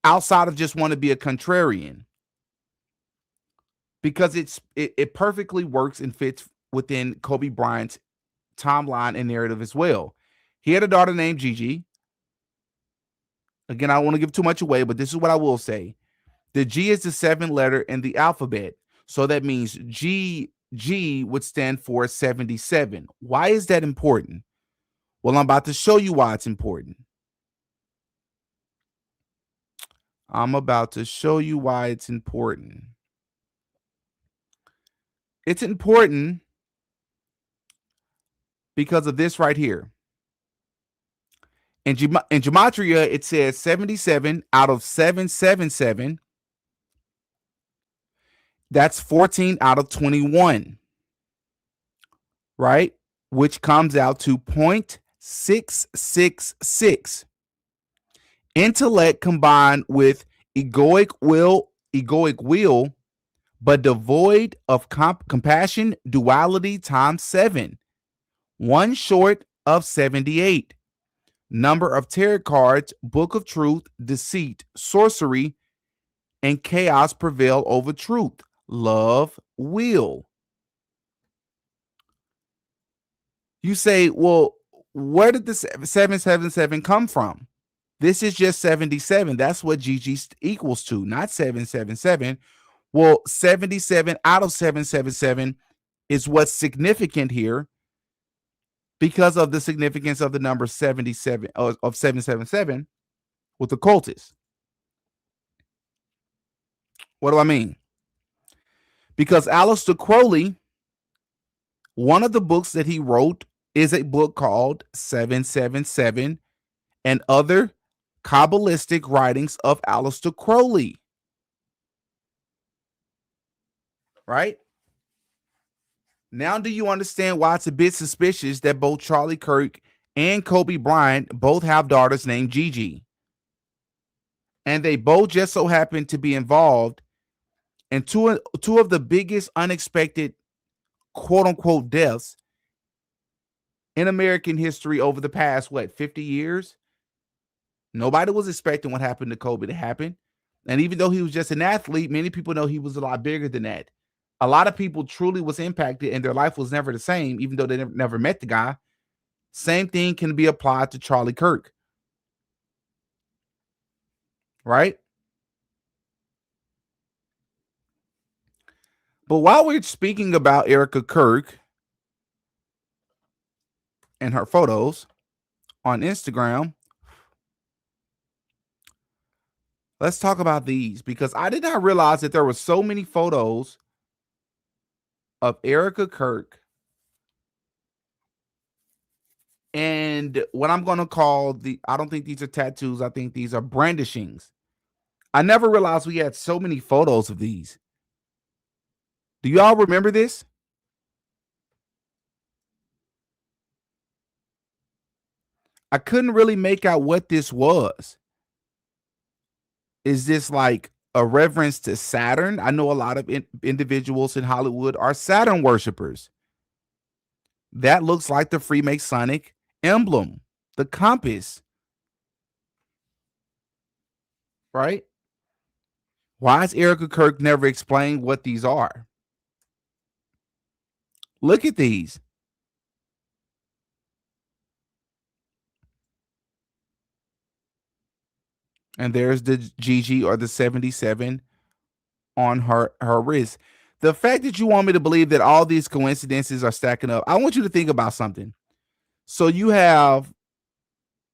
Outside of just want to be a contrarian. Because it perfectly works and fits within Kobe Bryant's timeline and narrative as well. He had a daughter named Gigi. Again, I don't want to give too much away, but this is what I will say. The G is the 7th letter in the alphabet. So that means G would stand for 77. Why is that important? Well, I'm about to show you why it's important. I'm about to show you why it's important. It's important because of this right here. In gematria, it says 77 out of 777. That's 14 out of 21. Right? Which comes out to 0.666. Intellect combined with egoic will, but devoid of compassion, duality times 7. 1 short of 78. Number of tarot cards, book of truth, deceit, sorcery, and chaos prevail over truth. Love, will. You say, well, where did the 777 come from? This is just 77. That's what GG equals to, not 777. Well, 77 out of 777 is what's significant here because of the significance of the number 77 of 777 with the cultists. What do I mean? Because Aleister Crowley, one of the books that he wrote is a book called 777 and Other Kabbalistic Writings of Aleister Crowley. Right? Now, do you understand why it's a bit suspicious that both Charlie Kirk and Kobe Bryant both have daughters named Gigi? And they both just so happen to be involved in two of the biggest unexpected quote-unquote deaths in American history over the past, 50 years? Nobody was expecting what happened to Kobe to happen. And even though he was just an athlete, many people know he was a lot bigger than that. A lot of people truly was impacted and their life was never the same, even though they never met the guy. Same thing can be applied to Charlie Kirk. Right? But while we're speaking about Erika Kirk and her photos on Instagram, let's talk about these, because I did not realize that there were so many photos of Erika Kirk And what I'm going to call I don't think these are tattoos. I think these are brandishings. I never realized we had so many photos of these. Do y'all remember this? I couldn't really make out what this was. Is this like a reverence to Saturn? I know a lot of individuals in Hollywood are Saturn worshipers. That looks like the Freemasonic emblem, the compass. Right? Why has Erika Kirk never explained what these are? Look at these. And there's the GG or the 77 on her wrist. The fact that you want me to believe that all these coincidences are stacking up, I want you to think about something. So you have,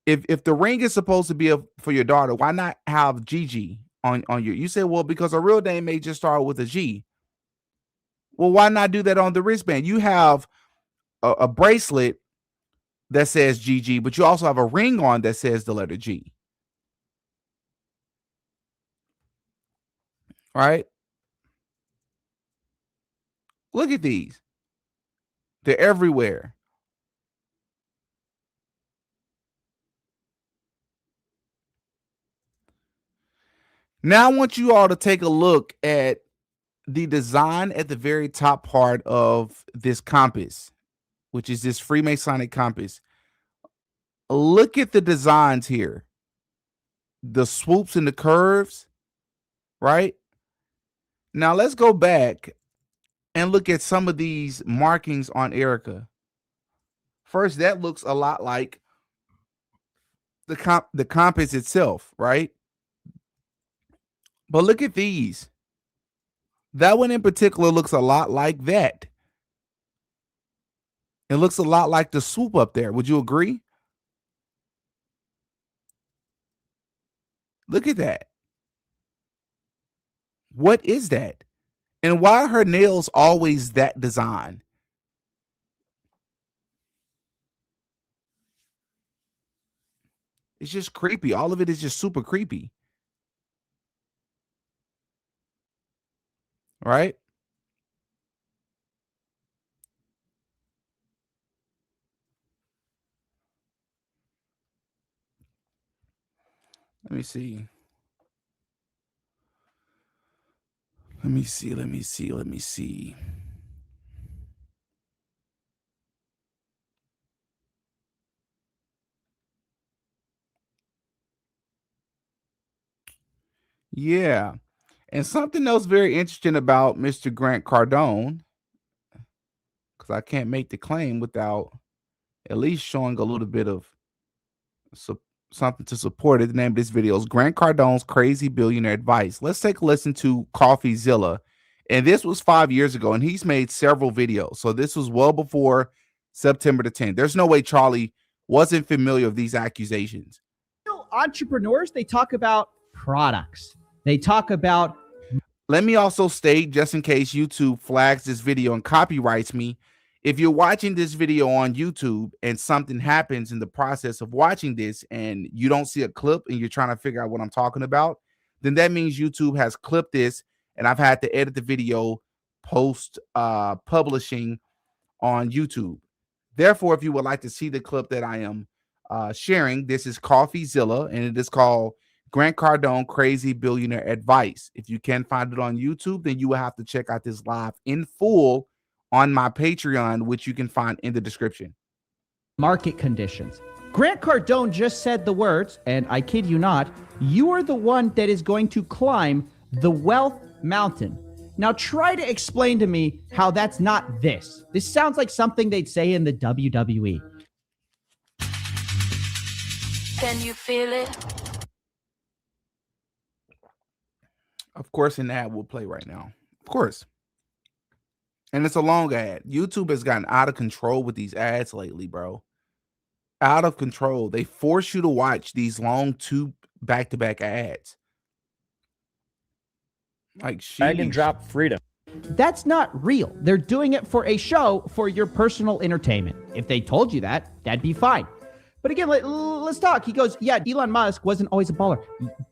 if the ring is supposed to be for your daughter, why not have GG on your? You say, well, because a real name may just start with a G. Well, why not do that on the wristband? You have a bracelet that says GG, but you also have a ring on that says the letter G. Right? Look at these. They're everywhere. Now I want you all to take a look at the design at the very top part of this compass, which is this Freemasonic compass. Look at the designs here. The swoops and the curves, right? Now let's go back and look at some of these markings on Erika. First, that looks a lot like the compass itself, right? But look at these. That one in particular looks a lot like that. It looks a lot like the swoop up there. Would you agree? Look at that. What is that? And why are her nails always that design? It's just creepy. All of it is just super creepy. Right? Let me see. Let me see. Yeah. And something else very interesting about Mr. Grant Cardone, because I can't make the claim without at least showing a little bit of something to support it. The name of this video is Grant Cardone's Crazy Billionaire Advice. Let's take a listen to CoffeeZilla. And this was 5 years ago, and he's made several videos. So this was well before September the 10th. There's no way Charlie wasn't familiar with these accusations. Entrepreneurs, they talk about products. They talk about... Let me also state, just in case YouTube flags this video and copyrights me, if you're watching this video on YouTube and something happens in the process of watching this and you don't see a clip and you're trying to figure out what I'm talking about, then that means YouTube has clipped this and I've had to edit the video post publishing on YouTube. Therefore, if you would like to see the clip that I am sharing, this is CoffeeZilla and it is called Grant Cardone Crazy Billionaire Advice. If you can't find it on YouTube, then you will have to check out this live in full on my Patreon, which you can find in the description. Market conditions. Grant Cardone just said the words, and I kid you not, you are the one that is going to climb the wealth mountain. Now try to explain to me how that's not this. This sounds like something they'd say in the WWE. Can you feel it? Of course, an ad will play right now. Of course. And it's a long ad. YouTube has gotten out of control with these ads lately, bro. Out of control. They force you to watch these long two back-to-back ads. Like, drag and drop freedom. That's not real. They're doing it for a show for your personal entertainment. If they told you that, that'd be fine. But again, let's talk. He goes, yeah, Elon Musk wasn't always a baller.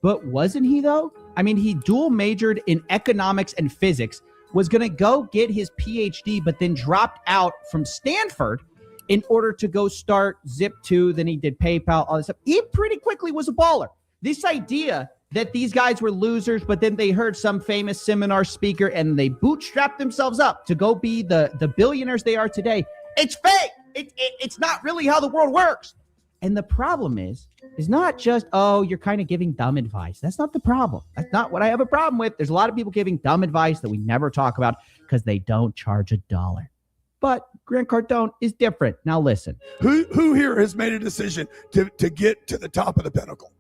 But wasn't he, though? I mean, he dual majored in economics and physics, was going to go get his PhD, but then dropped out from Stanford in order to go start Zip2. Then he did PayPal, all this stuff. He pretty quickly was a baller. This idea that these guys were losers, but then they heard some famous seminar speaker and they bootstrapped themselves up to go be the billionaires they are today. It's fake. It's not really how the world works. And the problem is not just, oh, you're kind of giving dumb advice. That's not the problem. That's not what I have a problem with. There's a lot of people giving dumb advice that we never talk about because they don't charge $1. But Grant Cardone is different. Now listen. Who here has made a decision to get to the top of the pinnacle?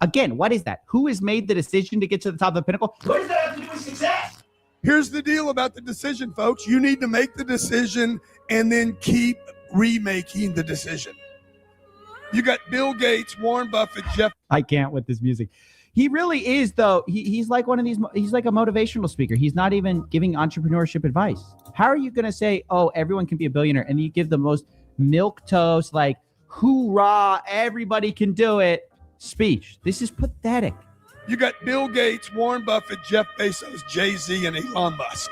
Again, what is that? Who has made the decision to get to the top of the pinnacle? What does that have to do with success? Here's the deal about the decision, folks. You need to make the decision and then keep remaking the decision. You got Bill Gates, Warren Buffett, Jeff. I can't with this music. He really is, though. He's like one of these. He's like a motivational speaker. He's not even giving entrepreneurship advice. How are you going to say, oh, everyone can be a billionaire, and you give the most milquetoast, like, hoorah, everybody can do it speech? This is pathetic. You got Bill Gates, Warren Buffett, Jeff Bezos, Jay-Z, and Elon Musk.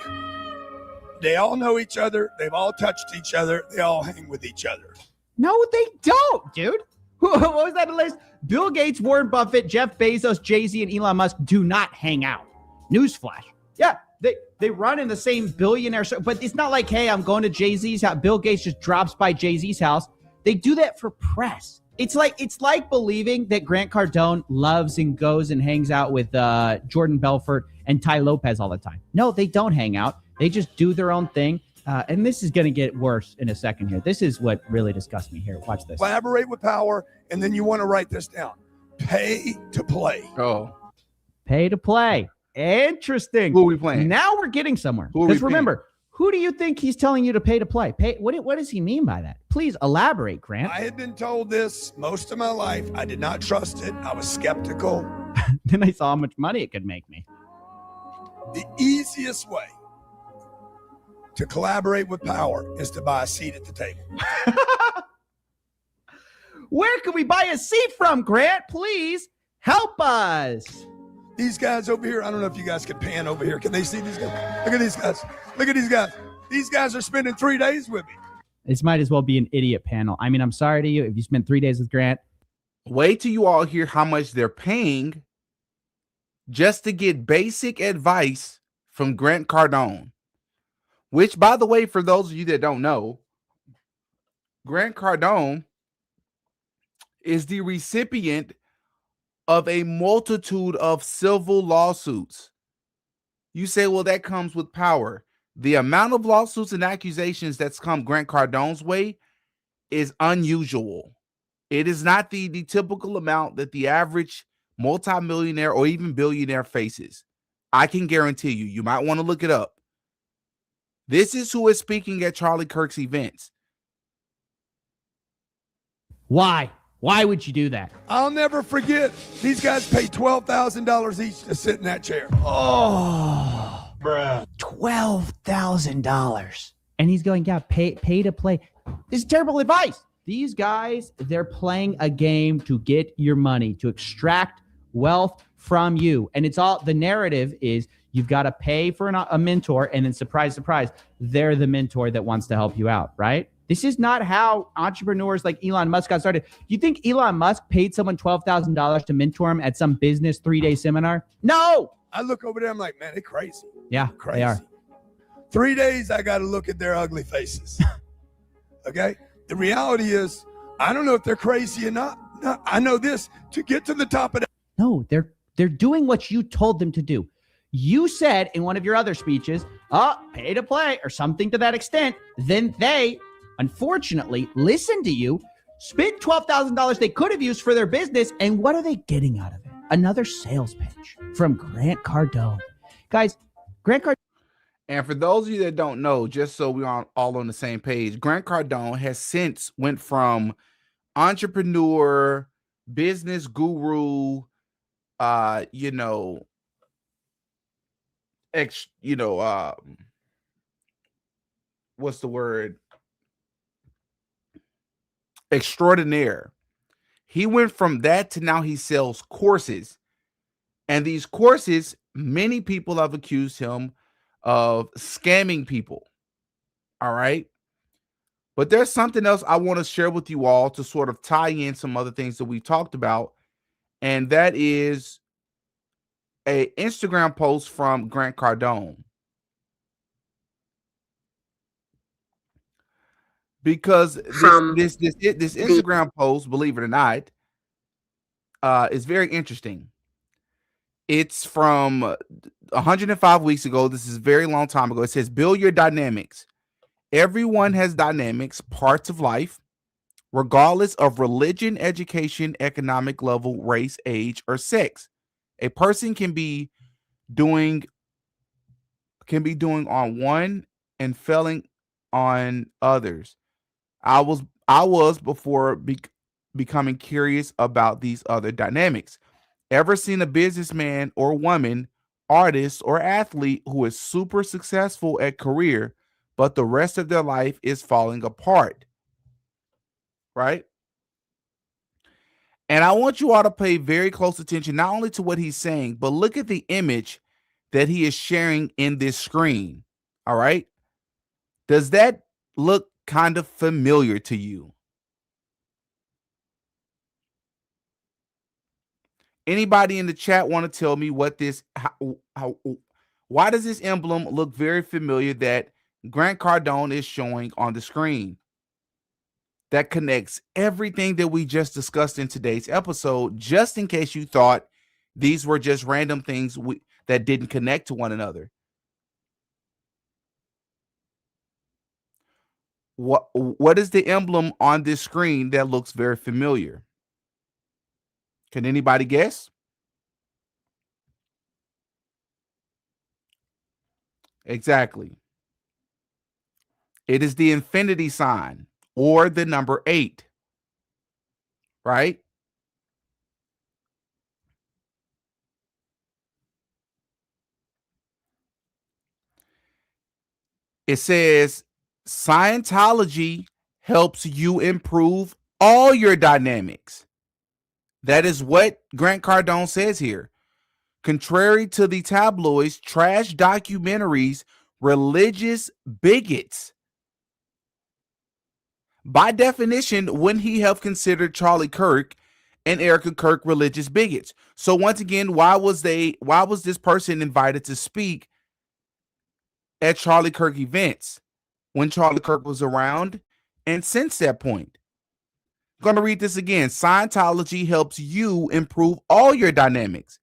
They all know each other. They've all touched each other. They all hang with each other. No, they don't, dude. What was that list? Bill Gates, Warren Buffett, Jeff Bezos, Jay-Z, and Elon Musk do not hang out. Newsflash. Yeah, they run in the same billionaire, but it's not like, hey, I'm going to Jay-Z's house. Bill Gates just drops by Jay-Z's house. They do that for press. It's like believing that Grant Cardone loves and goes and hangs out with Jordan Belfort and Ty Lopez all the time. No, they don't hang out. They just do their own thing. And this is going to get worse in a second here. This is what really disgusts me here. Watch this. Collaborate with power, and then you want to write this down. Pay to play. Oh. Pay to play. Interesting. Who are we playing? Now we're getting somewhere. Because remember, who do you think he's telling you to pay to play? What does he mean by that? Please elaborate, Grant. I had been told this most of my life. I did not trust it. I was skeptical. Then I saw how much money it could make me. The easiest way to collaborate with power is to buy a seat at the table. Where can we buy a seat from, Grant? Please help us. These guys over here, I don't know if you guys can pan over here. Can they see these guys? Look at these guys. Look at these guys. These guys are spending 3 days with me. This might as well be an idiot panel. I mean, I'm sorry to you if you spent 3 days with Grant. Wait till you all hear how much they're paying just to get basic advice from Grant Cardone. Which, by the way, for those of you that don't know, Grant Cardone is the recipient of a multitude of civil lawsuits. You say, well, that comes with power. The amount of lawsuits and accusations that's come Grant Cardone's way is unusual. It is not the typical amount that the average multimillionaire or even billionaire faces. I can guarantee you, you might want to look it up. This is who is speaking at Charlie Kirk's events. Why? Why would you do that? I'll never forget. These guys pay $12,000 each to sit in that chair. Oh, bruh. $12,000. And he's going, yeah, pay to play. This is terrible advice. These guys, they're playing a game to get your money, to extract wealth from you. And it's all, the narrative is you've got to pay for a mentor, and then surprise, surprise, they're the mentor that wants to help you out, right? This is not how entrepreneurs like Elon Musk got started. You think Elon Musk paid someone $12,000 to mentor him at some business 3-day seminar? No. I look over there, I'm like, man, they're crazy. Yeah, crazy. They are. 3 days, I got to look at their ugly faces. Okay? The reality is, I don't know if they're crazy or not. No, I know this. To get to the top of that. No, they're doing what you told them to do. You said in one of your other speeches, pay to play or something to that extent. Then they, unfortunately, listened to you, spent $12,000 they could have used for their business, and what are they getting out of it? Another sales pitch from Grant Cardone. Guys, Grant Cardone. And for those of you that don't know, just so we're all on the same page, Grant Cardone has since went from entrepreneur, business guru, what's the word? Extraordinaire. He went from that to now he sells courses. And these courses, many people have accused him of scamming people. All right. But there's something else I want to share with you all to sort of tie in some other things that we talked about. And that is a Instagram post from Grant Cardone. Because this Instagram post, believe it or not, is very interesting. It's from 105 weeks ago. This is a very long time ago. It says, build your dynamics. Everyone has dynamics, parts of life, regardless of religion, education, economic level, race, age, or sex. A person can be doing on one and failing on others. I was before becoming curious about these other dynamics. Ever seen a businessman or woman, artist or athlete who is super successful at career, but the rest of their life is falling apart? Right? And I want you all to pay very close attention, not only to what he's saying, but look at the image that he is sharing in this screen. All right. Does that look kind of familiar to you? Anybody in the chat want to tell me what this, why does this emblem look very familiar that Grant Cardone is showing on the screen? That connects everything that we just discussed in today's episode, just in case you thought these were just random things that didn't connect to one another. What is the emblem on this screen that looks very familiar? Can anybody guess? Exactly. It is the infinity sign or the number 8, right? It says Scientology helps you improve all your dynamics. That is what Grant Cardone says here. Contrary to the tabloids, trash documentaries, religious bigots. By definition, wouldn't he have considered Charlie Kirk and Erika Kirk religious bigots? So once again, why was this person invited to speak at Charlie Kirk events when Charlie Kirk was around and since that point? I'm going to read this again. Scientology helps you improve all your dynamics.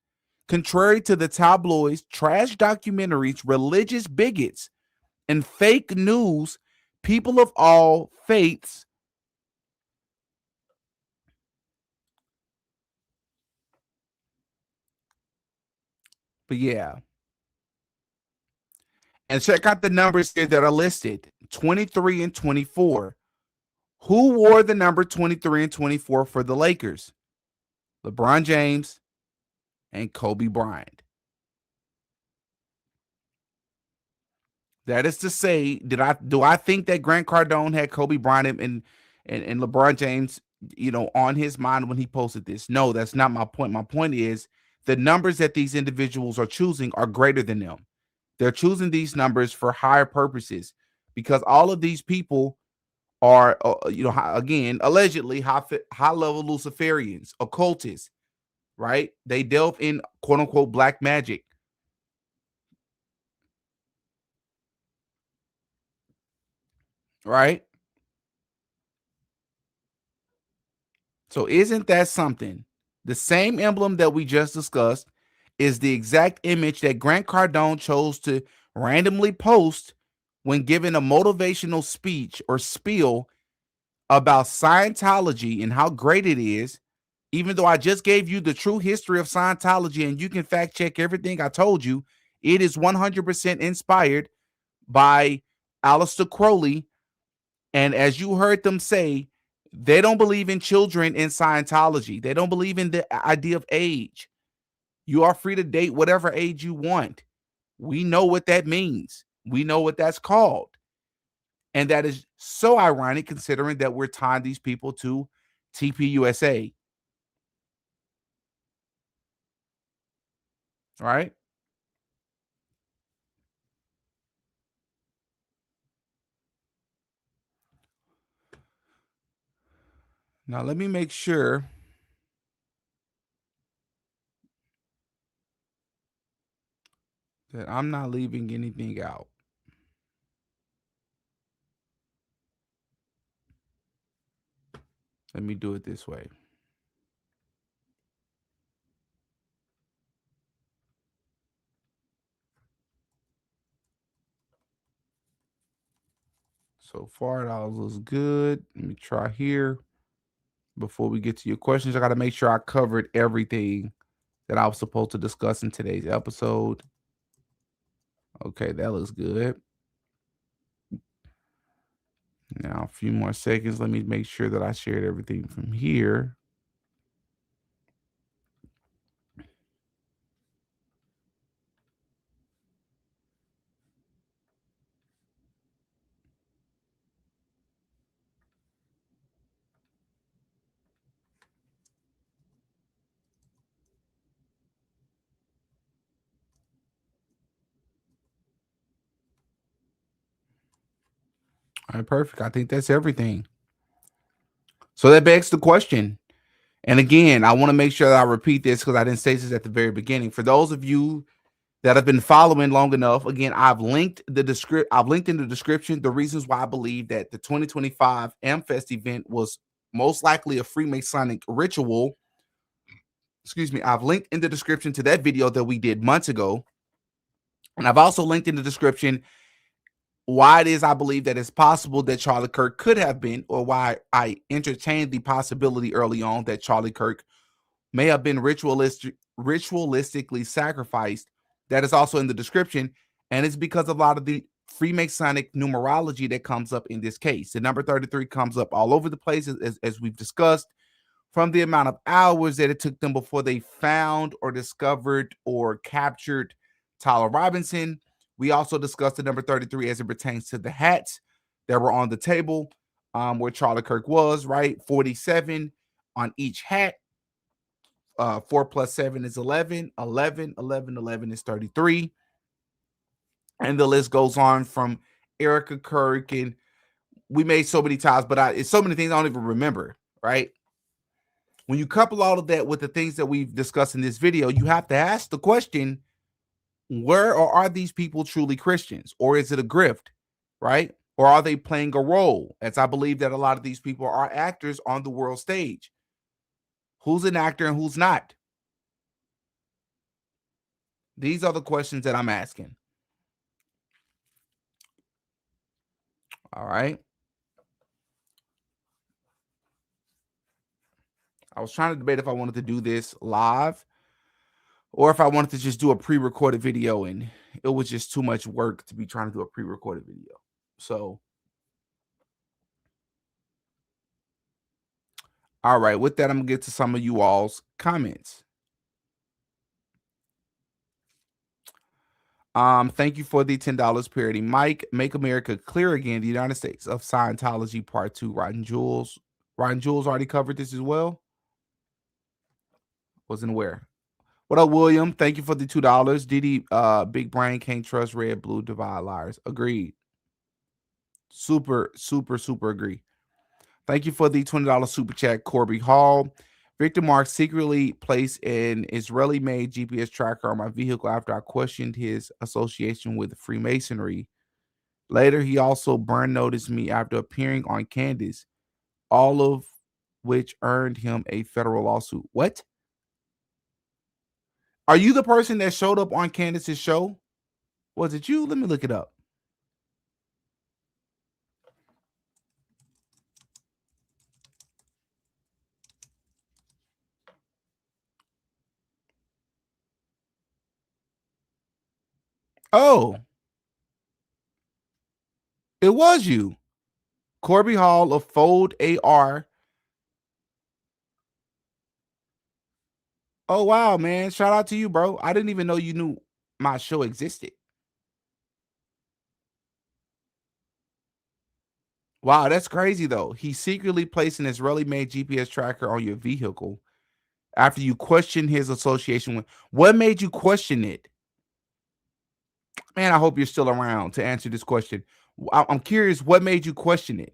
Contrary to the tabloids, trash documentaries, religious bigots, and fake news, people of all faiths but yeah. And check out the numbers here that are listed. 23 and 24. Who wore the number 23 and 24 for the Lakers? LeBron James and Kobe Bryant. That is to say, do I think that Grant Cardone had Kobe Bryant and LeBron James, on his mind when he posted this? No, that's not my point. My point is the numbers that these individuals are choosing are greater than them. They're choosing these numbers for higher purposes because all of these people are, again, allegedly high-level Luciferians, occultists, right? They delve in quote-unquote black magic. Right? So isn't that something? The same emblem that we just discussed is the exact image that Grant Cardone chose to randomly post when giving a motivational speech or spiel about Scientology and how great it is, even though I just gave you the true history of Scientology and you can fact check everything I told you. It is 100% inspired by Aleister Crowley. And as you heard them say, they don't believe in children in Scientology. They don't believe in the idea of age. You are free to date whatever age you want. We know what that means. We know what that's called. And that is so ironic considering that we're tying these people to TPUSA. Right? Now, let me make sure that I'm not leaving anything out. Let me do it this way. So far, it all looks good. Let me try here. Before we get to your questions, I got to make sure I covered everything that I was supposed to discuss in today's episode. Okay, that looks good. Now, a few more seconds. Let me make sure that I shared everything from here. All right, perfect. I think that's everything. So that begs the question. And again, I want to make sure that I repeat this because I didn't say this at the very beginning. For those of you that have been following long enough, again, I've linked in the description the reasons why I believe that the 2025 AmFest event was most likely a Freemasonic ritual. Excuse me. I've linked in the description to that video that we did months ago. And I've also linked in the description why it is I believe that it's possible that Charlie Kirk could have been, or why I entertained the possibility early on that Charlie Kirk may have been ritualistically sacrificed. That is also in the description, and it's because of a lot of the Freemasonic numerology that comes up in this case. The number 33 comes up all over the place, as we've discussed, from the amount of hours that it took them before they found or discovered or captured Tyler Robinson. We also discussed the number 33 as it pertains to the hats that were on the table where Charlie Kirk was, right? 47 on each hat. 4 plus 7 is 11. 11 is 33. And the list goes on from Erika, Kirk, and we made so many times, but it's so many things I don't even remember, right? When you couple all of that with the things that we've discussed in this video, you have to ask the question, where or are these people truly Christians? Or is it a grift, right? Or are they playing a role? As I believe that a lot of these people are actors on the world stage. Who's an actor and who's not? These are the questions that I'm asking. All right. I was trying to debate if I wanted to do this live or if I wanted to just do a pre-recorded video, and it was just too much work to be trying to do a pre-recorded video. So, all right, with that, I'm gonna get to some of you all's comments. Thank you for the $10 parody. Mike, Make America Clear Again, the United States of Scientology Part 2. Rotten Jules. Rotten Jules already covered this as well. Wasn't aware. What up, William? Thank you for the $2. Diddy, Big Brain, Can't Trust Red, Blue, Divide Liars. Agreed. Super agree. Thank you for the $20 super chat, Corby Hall. Victor Mark secretly placed an Israeli-made GPS tracker on my vehicle after I questioned his association with Freemasonry. Later, he also burn noticed me after appearing on Candace, all of which earned him a federal lawsuit. What? Are you the person that showed up on Candace's show? Was it you? Let me look it up. Oh, it was you. Corby Hall of Fold AR. Oh, wow, man. Shout out to you, bro. I didn't even know you knew my show existed. Wow, that's crazy though. He secretly placed an Israeli-made GPS tracker on your vehicle after you questioned his association with. What made you question it? Man, I hope you're still around to answer this question. I'm curious, what made you question it?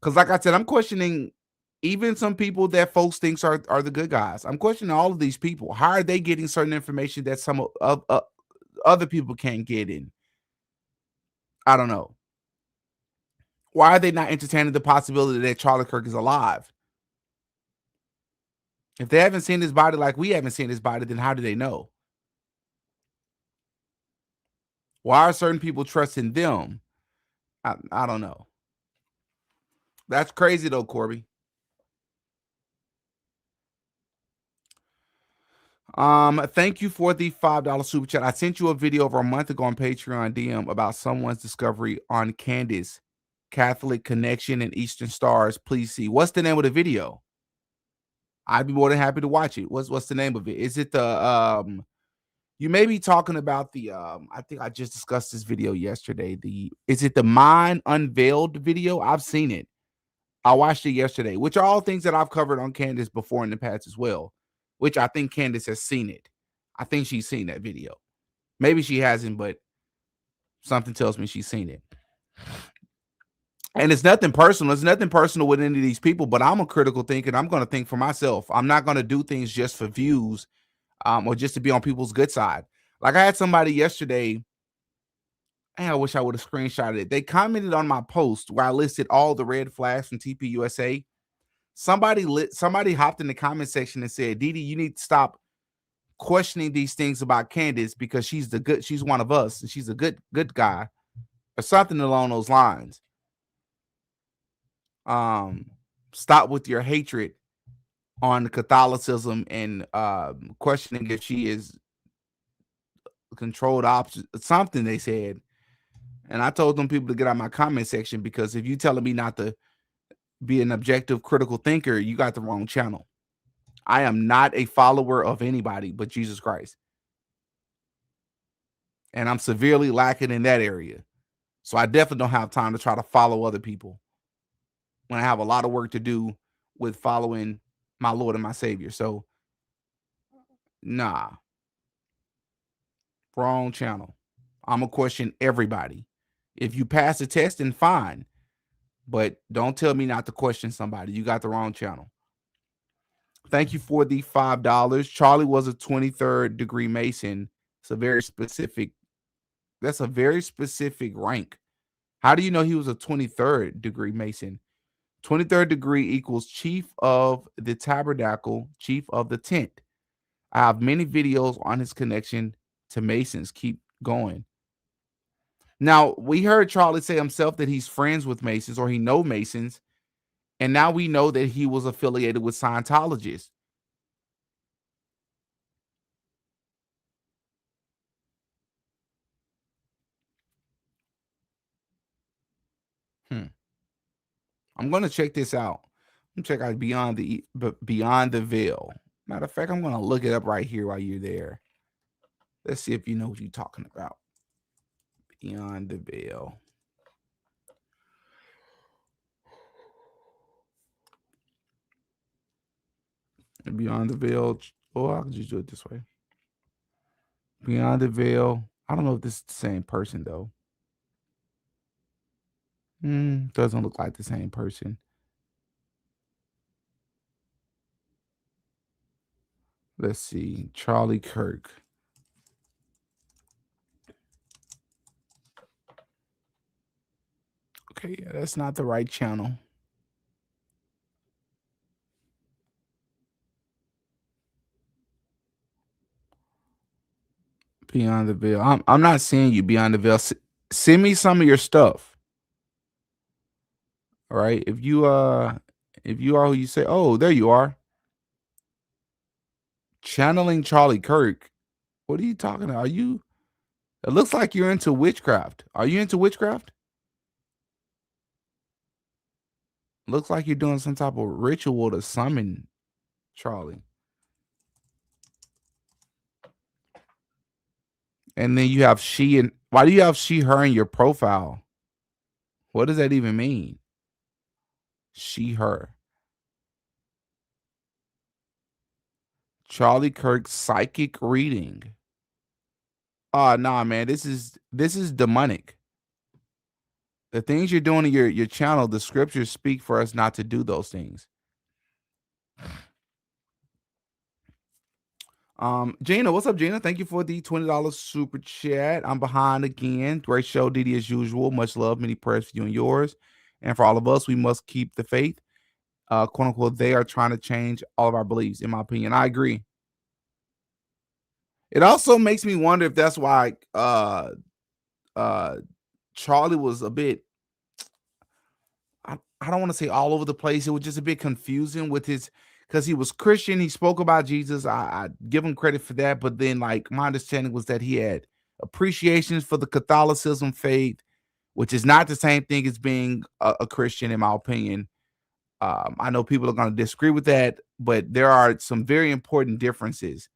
Because like I said, I'm questioning even some people that folks thinks are the good guys. I'm questioning all of these people. How are they getting certain information that some of other people can't get in? I don't know. Why are they not entertaining the possibility that Charlie Kirk is alive? If they haven't seen his body like we haven't seen his body, then how do they know? Why are certain people trusting them? I don't know. That's crazy though, Corby. Thank you for the $5 super chat. I sent you a video over a month ago on Patreon DM about someone's discovery on Candace, Catholic Connection, and Eastern Stars. Please see. What's the name of the video? I'd be more than happy to watch it. What's the name of it? Is it the you may be talking about the I think I just discussed this video yesterday. Is it the Mind Unveiled video? I've seen it. I watched it yesterday, which are all things that I've covered on Candace before in the past as well, which I think Candace has seen it. I think she's seen that video. Maybe she hasn't, but something tells me she's seen it. And it's nothing personal. It's nothing personal with any of these people, but I'm a critical thinker. And I'm going to think for myself. I'm not going to do things just for views or just to be on people's good side. Like I had somebody yesterday. I wish I would have screenshotted it. They commented on my post where I listed all the red flags from TPUSA. Somebody hopped in the comment section and said, Didi, you need to stop questioning these things about Candace because she's one of us and she's a good guy or something along those lines. Stop with your hatred on Catholicism and questioning if she is controlled opposite, something they said. And I told them people to get out of my comment section because if you're telling me not to be an objective critical thinker, you got the wrong channel. I am not a follower of anybody but Jesus Christ. And I'm severely lacking in that area. So I definitely don't have time to try to follow other people when I have a lot of work to do with following my Lord and my Savior. So, nah. Wrong channel. I'm going to question everybody. If you pass the test, then fine. But don't tell me not to question somebody. You got the wrong channel. Thank you for the $5. Charlie was a 23rd degree Mason. It's a very specific. That's a very specific rank. How do you know he was a 23rd degree Mason? 23rd degree equals chief of the tabernacle, chief of the tent. I have many videos on his connection to Masons. Keep going. Now, we heard Charlie say himself that he's friends with Masons or he knows Masons. And now we know that he was affiliated with Scientologists. I'm going to check this out. I'm check out Beyond the Veil. Matter of fact, I'm going to look it up right here while you're there. Let's see if you know what you're talking about. Beyond the Veil. Beyond the Veil. Oh, I can just do it this way. Beyond the Veil. I don't know if this is the same person, though. Doesn't look like the same person. Let's see. Charlie Kirk. Okay, yeah, that's not the right channel. Beyond the Veil. I'm not seeing you, Beyond the Veil. Send me some of your stuff. All right. If you are who you say, oh, there you are. Channeling Charlie Kirk. What are you talking about? It looks like you're into witchcraft. Are you into witchcraft? Looks like you're doing some type of ritual to summon Charlie. And then you have she and why do you have she, her in your profile? What does that even mean? She, her. Charlie Kirk psychic reading. Oh, nah, man. This is demonic. The things you're doing in your channel, the scriptures speak for us not to do those things. Gina, what's up, Gina? Thank you for the $20 super chat. I'm behind again. Great show, Didi, as usual. Much love, many prayers for you and yours. And for all of us, we must keep the faith. Quote unquote, they are trying to change all of our beliefs, in my opinion. I agree. It also makes me wonder if that's why Charlie was a bit, I don't want to say all over the place. It was just a bit confusing with his, because he was Christian. He spoke about Jesus. I give him credit for that. But then, like, my understanding was that he had appreciations for the Catholicism faith, which is not the same thing as being a Christian, in my opinion. I know people are going to disagree with that, but there are some very important differences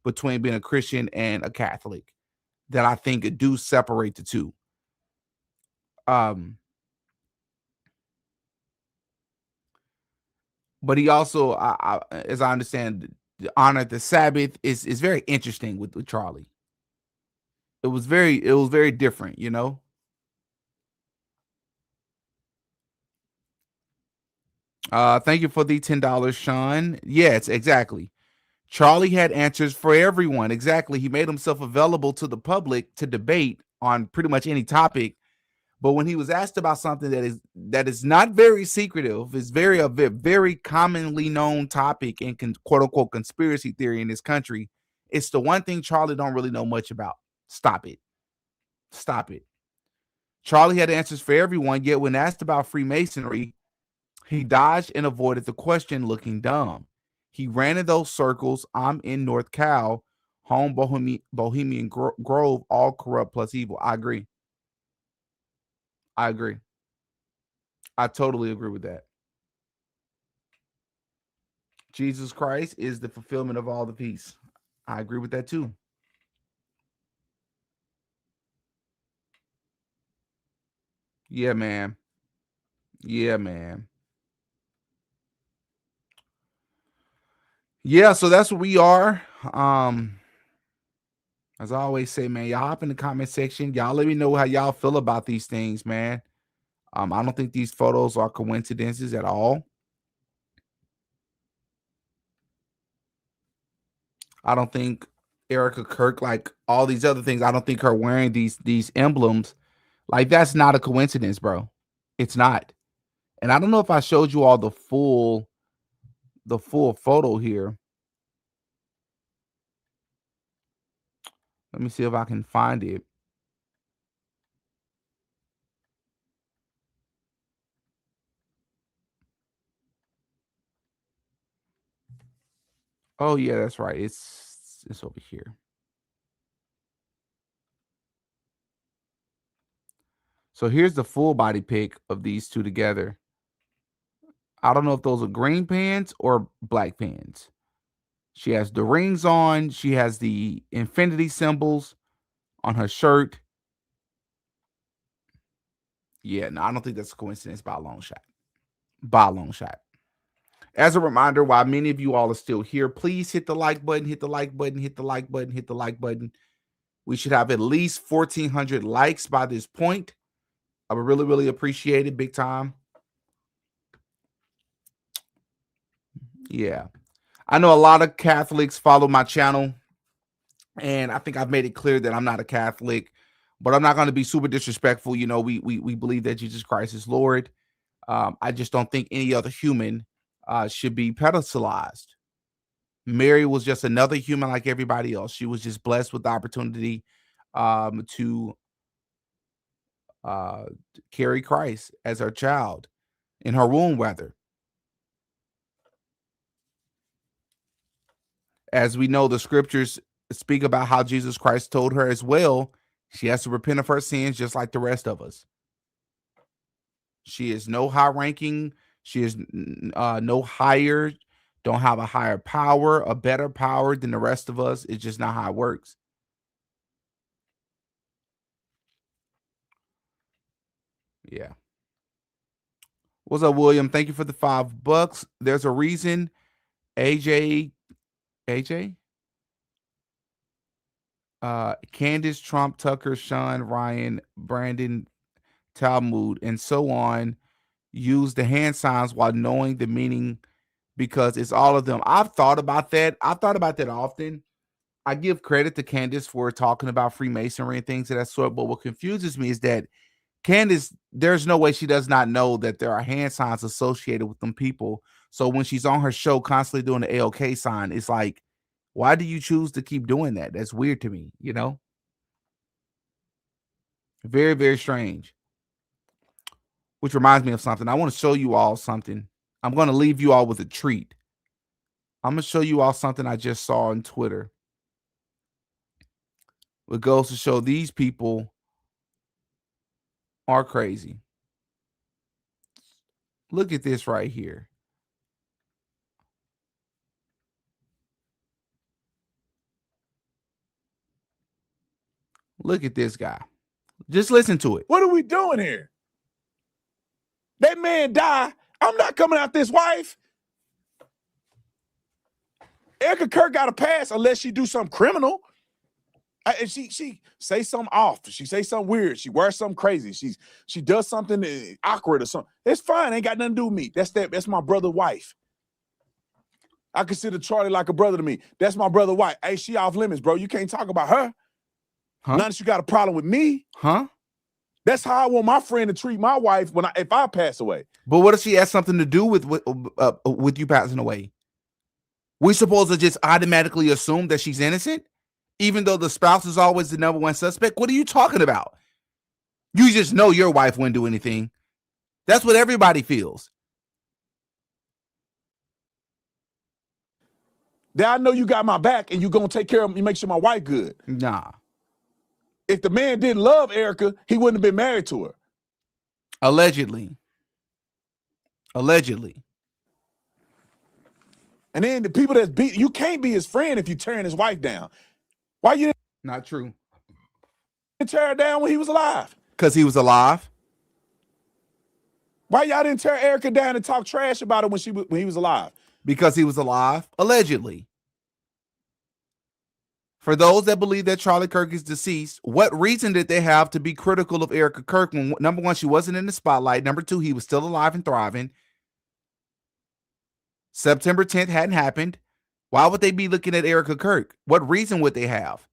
between being a Christian and a Catholic that I think do separate the two. But he also, as I understand, honor the Sabbath is very interesting with Charlie. It was very different, you know. Thank you for the $10, Sean. Yes, exactly. Charlie had answers for everyone. Exactly. He made himself available to the public to debate on pretty much any topic. But when he was asked about something that is not very secretive, is a very commonly known topic in quote unquote conspiracy theory in this country, it's the one thing Charlie don't really know much about. Stop it. Stop it. Charlie had answers for everyone, yet when asked about Freemasonry, he dodged and avoided the question, looking dumb. He ran in those circles. I'm in North Cal, home Bohemian Grove, all corrupt plus evil. I agree. I totally agree with that. Jesus Christ is the fulfillment of all the peace. I agree with that too. Yeah, man. Yeah, man. Yeah, so that's what we are. As I always say, man, y'all hop in the comment section. Y'all let me know how y'all feel about these things, man. I don't think these photos are coincidences at all. I don't think Erika Kirk, like all these other things, I don't think her wearing these emblems, like that's not a coincidence, bro. It's not. And I don't know if I showed you all the full photo here. Let me see if I can find it. Oh yeah, that's right. It's over here. So here's the full body pic of these two together. I don't know if those are green pants or black pants. She has the rings on. She has the infinity symbols on her shirt. Yeah, no, I don't think that's a coincidence by a long shot. By a long shot. As a reminder, while many of you all are still here, please hit the like button, hit the like button, hit the like button, hit the like button. We should have at least 1,400 likes by this point. I would really, really appreciate it. Big time. Yeah. I know a lot of Catholics follow my channel, and I think I've made it clear that I'm not a Catholic, but I'm not going to be super disrespectful. You know, we believe that Jesus Christ is Lord. I just don't think any other human should be pedestalized. Mary was just another human like everybody else. She was just blessed with the opportunity to carry Christ as her child in her womb, rather. As we know, the scriptures speak about how Jesus Christ told her as well, she has to repent of her sins just like the rest of us. She is no high ranking. She is no higher, don't have a higher power, a better power than the rest of us. It's just not how it works. Yeah. What's up, William? Thank you for the $5. There's a reason AJ, Candace, Trump, Tucker, Sean, Ryan, Brandon, Talmud, and so on use the hand signs while knowing the meaning because it's all of them. I've thought about that. I've thought about that often. I give credit to Candace for talking about Freemasonry and things of that sort, but what confuses me is that Candace, there's no way she does not know that there are hand signs associated with them people. So when she's on her show constantly doing the AOK sign, it's like, why do you choose to keep doing that? That's weird to me, you know? Very, very strange. Which reminds me of something. I want to show you all something. I'm going to leave you all with a treat. I'm going to show you all something I just saw on Twitter. It goes to show these people are crazy. Look at this right here. Look at this guy. Just listen to it. What are we doing here? That man died. I'm not coming out this wife. Erika Kirk got a pass unless she do something criminal. And she say something off. She say something weird. She wears something crazy. She does something awkward or something. It's fine. Ain't got nothing to do with me. That's my brother's wife. I consider Charlie like a brother to me. That's my brother's wife. Hey, she off limits, bro. You can't talk about her. Huh? Not that you got a problem with me. Huh? That's how I want my friend to treat my wife if I pass away. But what if she has something to do with you passing away? We supposed to just automatically assume that she's innocent, even though the spouse is always the number one suspect? What are you talking about? You just know your wife wouldn't do anything. That's what everybody feels. Now I know you got my back and you gonna take care of me, make sure my wife good. Nah. If the man didn't love Erika, he wouldn't have been married to her. Allegedly. Allegedly. And then the people that's beat, you can't be his friend if you tearing his wife down. Why you Not true. didn't tear her down when he was alive? Because he was alive. Why y'all didn't tear Erika down and talk trash about her when he was alive? Because he was alive. Allegedly. For those that believe that Charlie Kirk is deceased, what reason did they have to be critical of Erika Kirk when, number one, she wasn't in the spotlight, number two, he was still alive and thriving, September 10th hadn't happened? Why would they be looking at Erika Kirk? What reason would they have?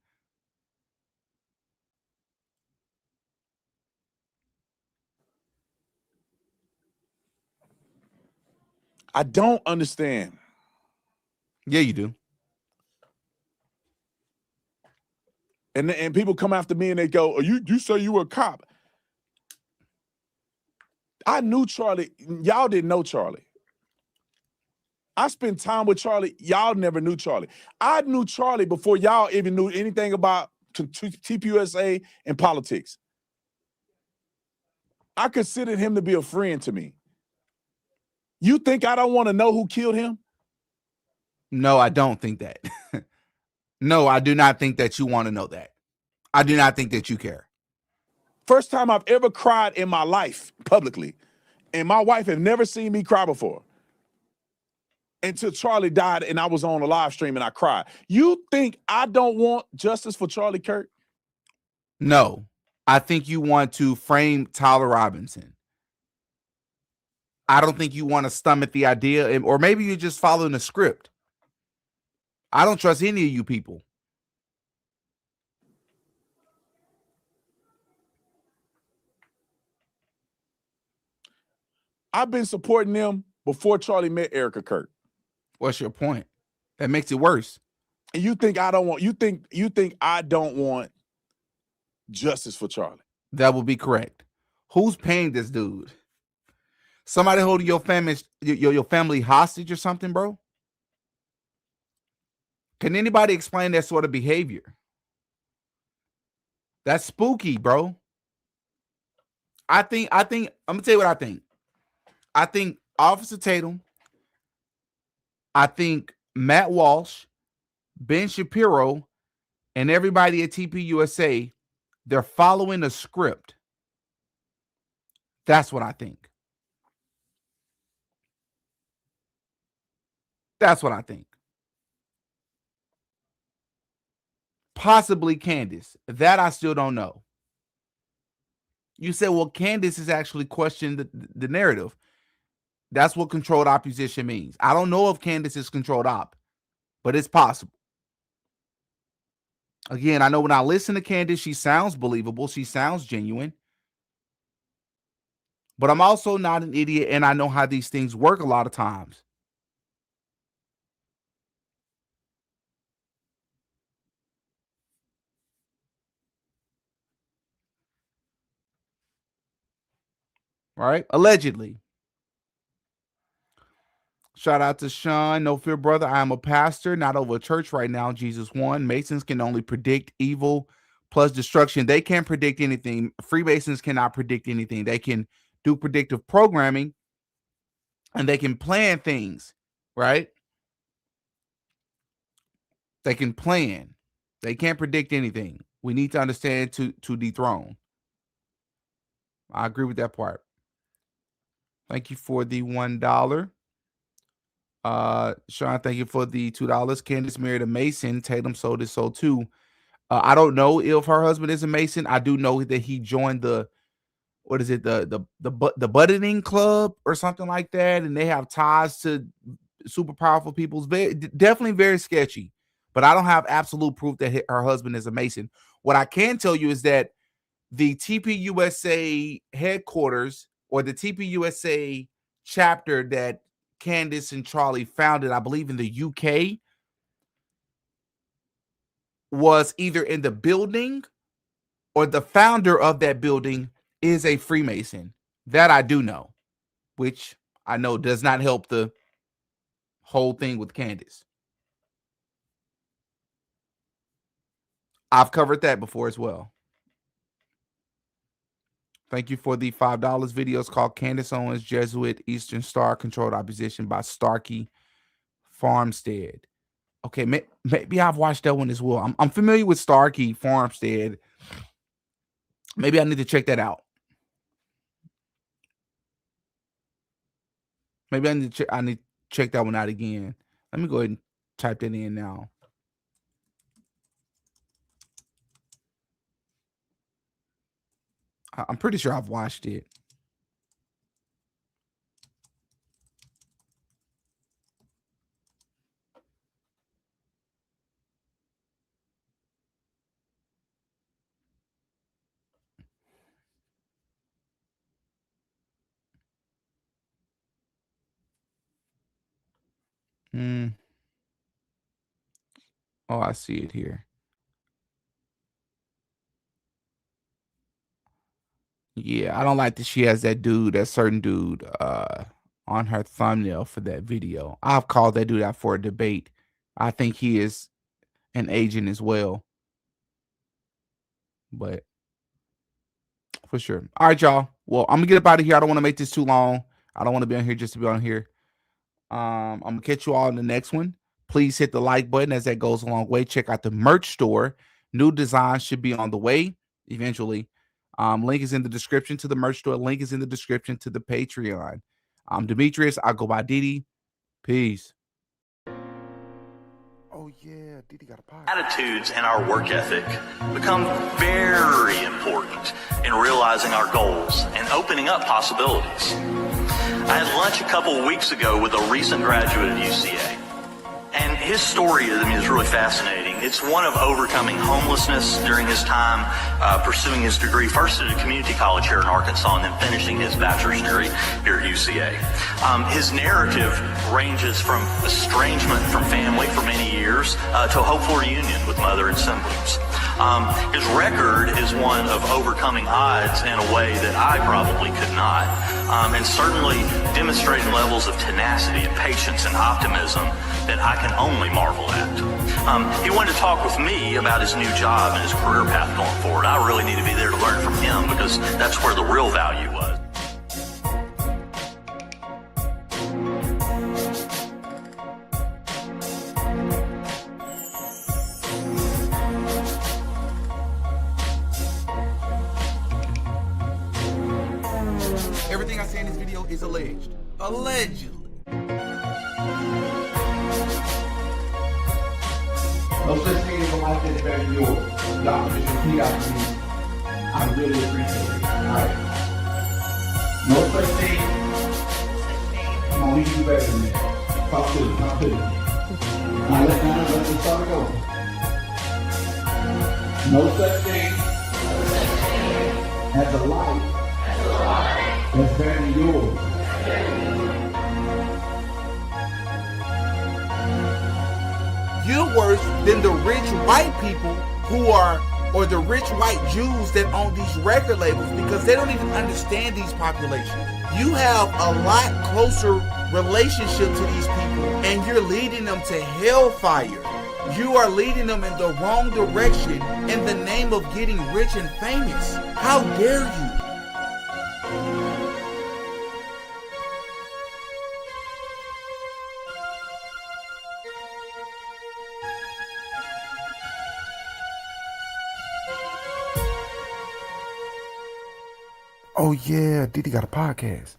I don't understand. Yeah, you do. And people come after me and they go, oh, you say you were a cop. I knew Charlie. Y'all didn't know Charlie. I spent time with Charlie. Y'all never knew Charlie. I knew Charlie before y'all even knew anything about TPUSA and politics. I considered him to be a friend to me. You think I don't want to know who killed him? No, I don't think that. No, I do not think that you want to know that. I do not think that you care. First time I've ever cried in my life publicly. And my wife had never seen me cry before. Until Charlie died and I was on a live stream and I cried. You think I don't want justice for Charlie Kirk? No, I think you want to frame Tyler Robinson. I don't think you want to stomach the idea, or maybe you're just following the script. I don't trust any of you people. I've been supporting them before Charlie met Erika Kirk. What's your point? That makes it worse. And you think I don't want, you think I don't want justice for Charlie? That would be correct. Who's paying this dude? Somebody holding your family hostage or something, bro? Can anybody explain that sort of behavior? That's spooky, bro. I think I'm gonna tell you what I think. I think Officer Tatum, I think Matt Walsh, Ben Shapiro, and everybody at TPUSA, they're following a script. That's what I think. That's what I think. Possibly Candace. That I still don't know. You said, well, Candace has actually questioned the narrative. That's what controlled opposition means. I don't know if Candace is controlled op, but it's possible. Again, I know when I listen to Candace, she sounds believable. She sounds genuine. But I'm also not an idiot, and I know how these things work a lot of times. Right? Allegedly. Shout out to Sean. No fear, brother. I am a pastor, not over a church right now. Jesus won. Masons can only predict evil plus destruction. They can't predict anything. Freemasons cannot predict anything. They can do predictive programming and they can plan things, right? They can plan. They can't predict anything. We need to understand to dethrone. I agree with that part. Thank you for the $1. Sean, thank you for the $2. Candace married a Mason. Tatum sold his soul too. I don't know if her husband is a Mason. I do know that he joined the buttoning club or something like that, and they have ties to super powerful people. Definitely very sketchy, but I don't have absolute proof that her husband is a Mason. What I can tell you is that the TPUSA headquarters, or the TPUSA chapter that Candace and Charlie founded, I believe in the UK, was either in the building or the founder of that building is a Freemason. That I do know, which I know does not help the whole thing with Candace. I've covered that before as well. Thank you for the $5. Videos called Candace Owens, Jesuit, Eastern Star, Controlled Opposition by Starkey Farmstead. Okay, maybe I've watched that one as well. I'm familiar with Starkey Farmstead. Maybe I need to check that out. Maybe I need to check that one out again. Let me go ahead and type that in now. I'm pretty sure I've watched it. Oh, I see it here. Yeah, I don't like that she has that certain dude on her thumbnail for that video. I've called that dude out for a debate. I think he is an agent as well. But for sure. All right, y'all. Well, I'm gonna get up out of here. I don't want to make this too long. I don't want to be on here just to be on here. I'm gonna catch you all in the next one. Please hit the like button, as that goes a long way. Check out the merch store. New designs should be on the way eventually. Link is in the description to the merch store. Link is in the description to the Patreon. I'm Demetrius. I go by Didi. Peace. Oh yeah, Didi got a pie. Attitudes and our work ethic become very important in realizing our goals and opening up possibilities. I had lunch a couple of weeks ago with a recent graduate at UCA. And his story, is really fascinating. It's one of overcoming homelessness during his time pursuing his degree, first at a community college here in Arkansas, and then finishing his bachelor's degree here at UCA. His narrative ranges from estrangement from family for many years to a hopeful reunion with mother and siblings. His record is one of overcoming odds in a way that I probably could not, and certainly demonstrating levels of tenacity and patience and optimism that I can only marvel at. He wanted to talk with me about his new job and his career path going forward. I really need to be there to learn from him because that's where the real value was. Everything I say in this video is alleged. Allegedly. No such thing as a life that's better than yours. Y'all can just repeat after me. I really appreciate it. Alright. No such thing. Come on, we can do better than that. Talk to it. Talk to it. Now let's start going. No such thing as a life that's better than yours. You're worse than the rich white people or the rich white Jews that own these record labels, because they don't even understand these populations. You have a lot closer relationship to these people, and you're leading them to hellfire. You are leading them in the wrong direction in the name of getting rich and famous. How dare you? Oh yeah, Didi got a podcast.